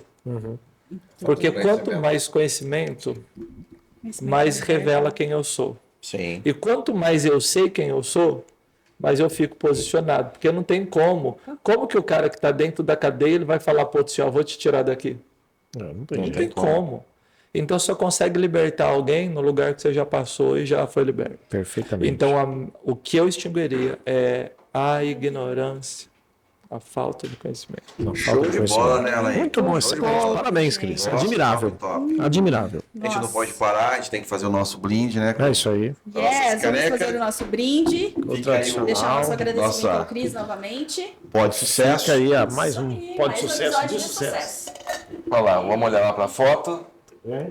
Porque quanto mais conhecimento, mais revela quem eu sou. Sim. E quanto mais eu sei quem eu sou, mais eu fico posicionado. Porque não tem como. Como que o cara que está dentro da cadeia ele vai falar para o outro assim, ó, vou te tirar daqui? Não tem Não jeito. tem como. Então só consegue libertar alguém no lugar que você já passou e já foi liberto. Perfeitamente. Então o que eu extinguiria é a ignorância, a falta de conhecimento. Não, Show falta de conhecimento. bola, né, Alain? Muito bom esse Show de convite. bola. Parabéns, Cris. Nossa, Admirável. top. Admirável. A gente não pode parar, a gente tem que fazer o nosso brinde, né? É isso aí. Vamos caneca. fazer o nosso brinde. O Fica aí tradicional. Deixar nosso agradecimento Nossa. ao Cris novamente. Pode sucesso. Fica aí, mais Isso um aí, pode mais um sucesso episódio de sucesso. Olha lá, vamos olhar lá pra foto. É.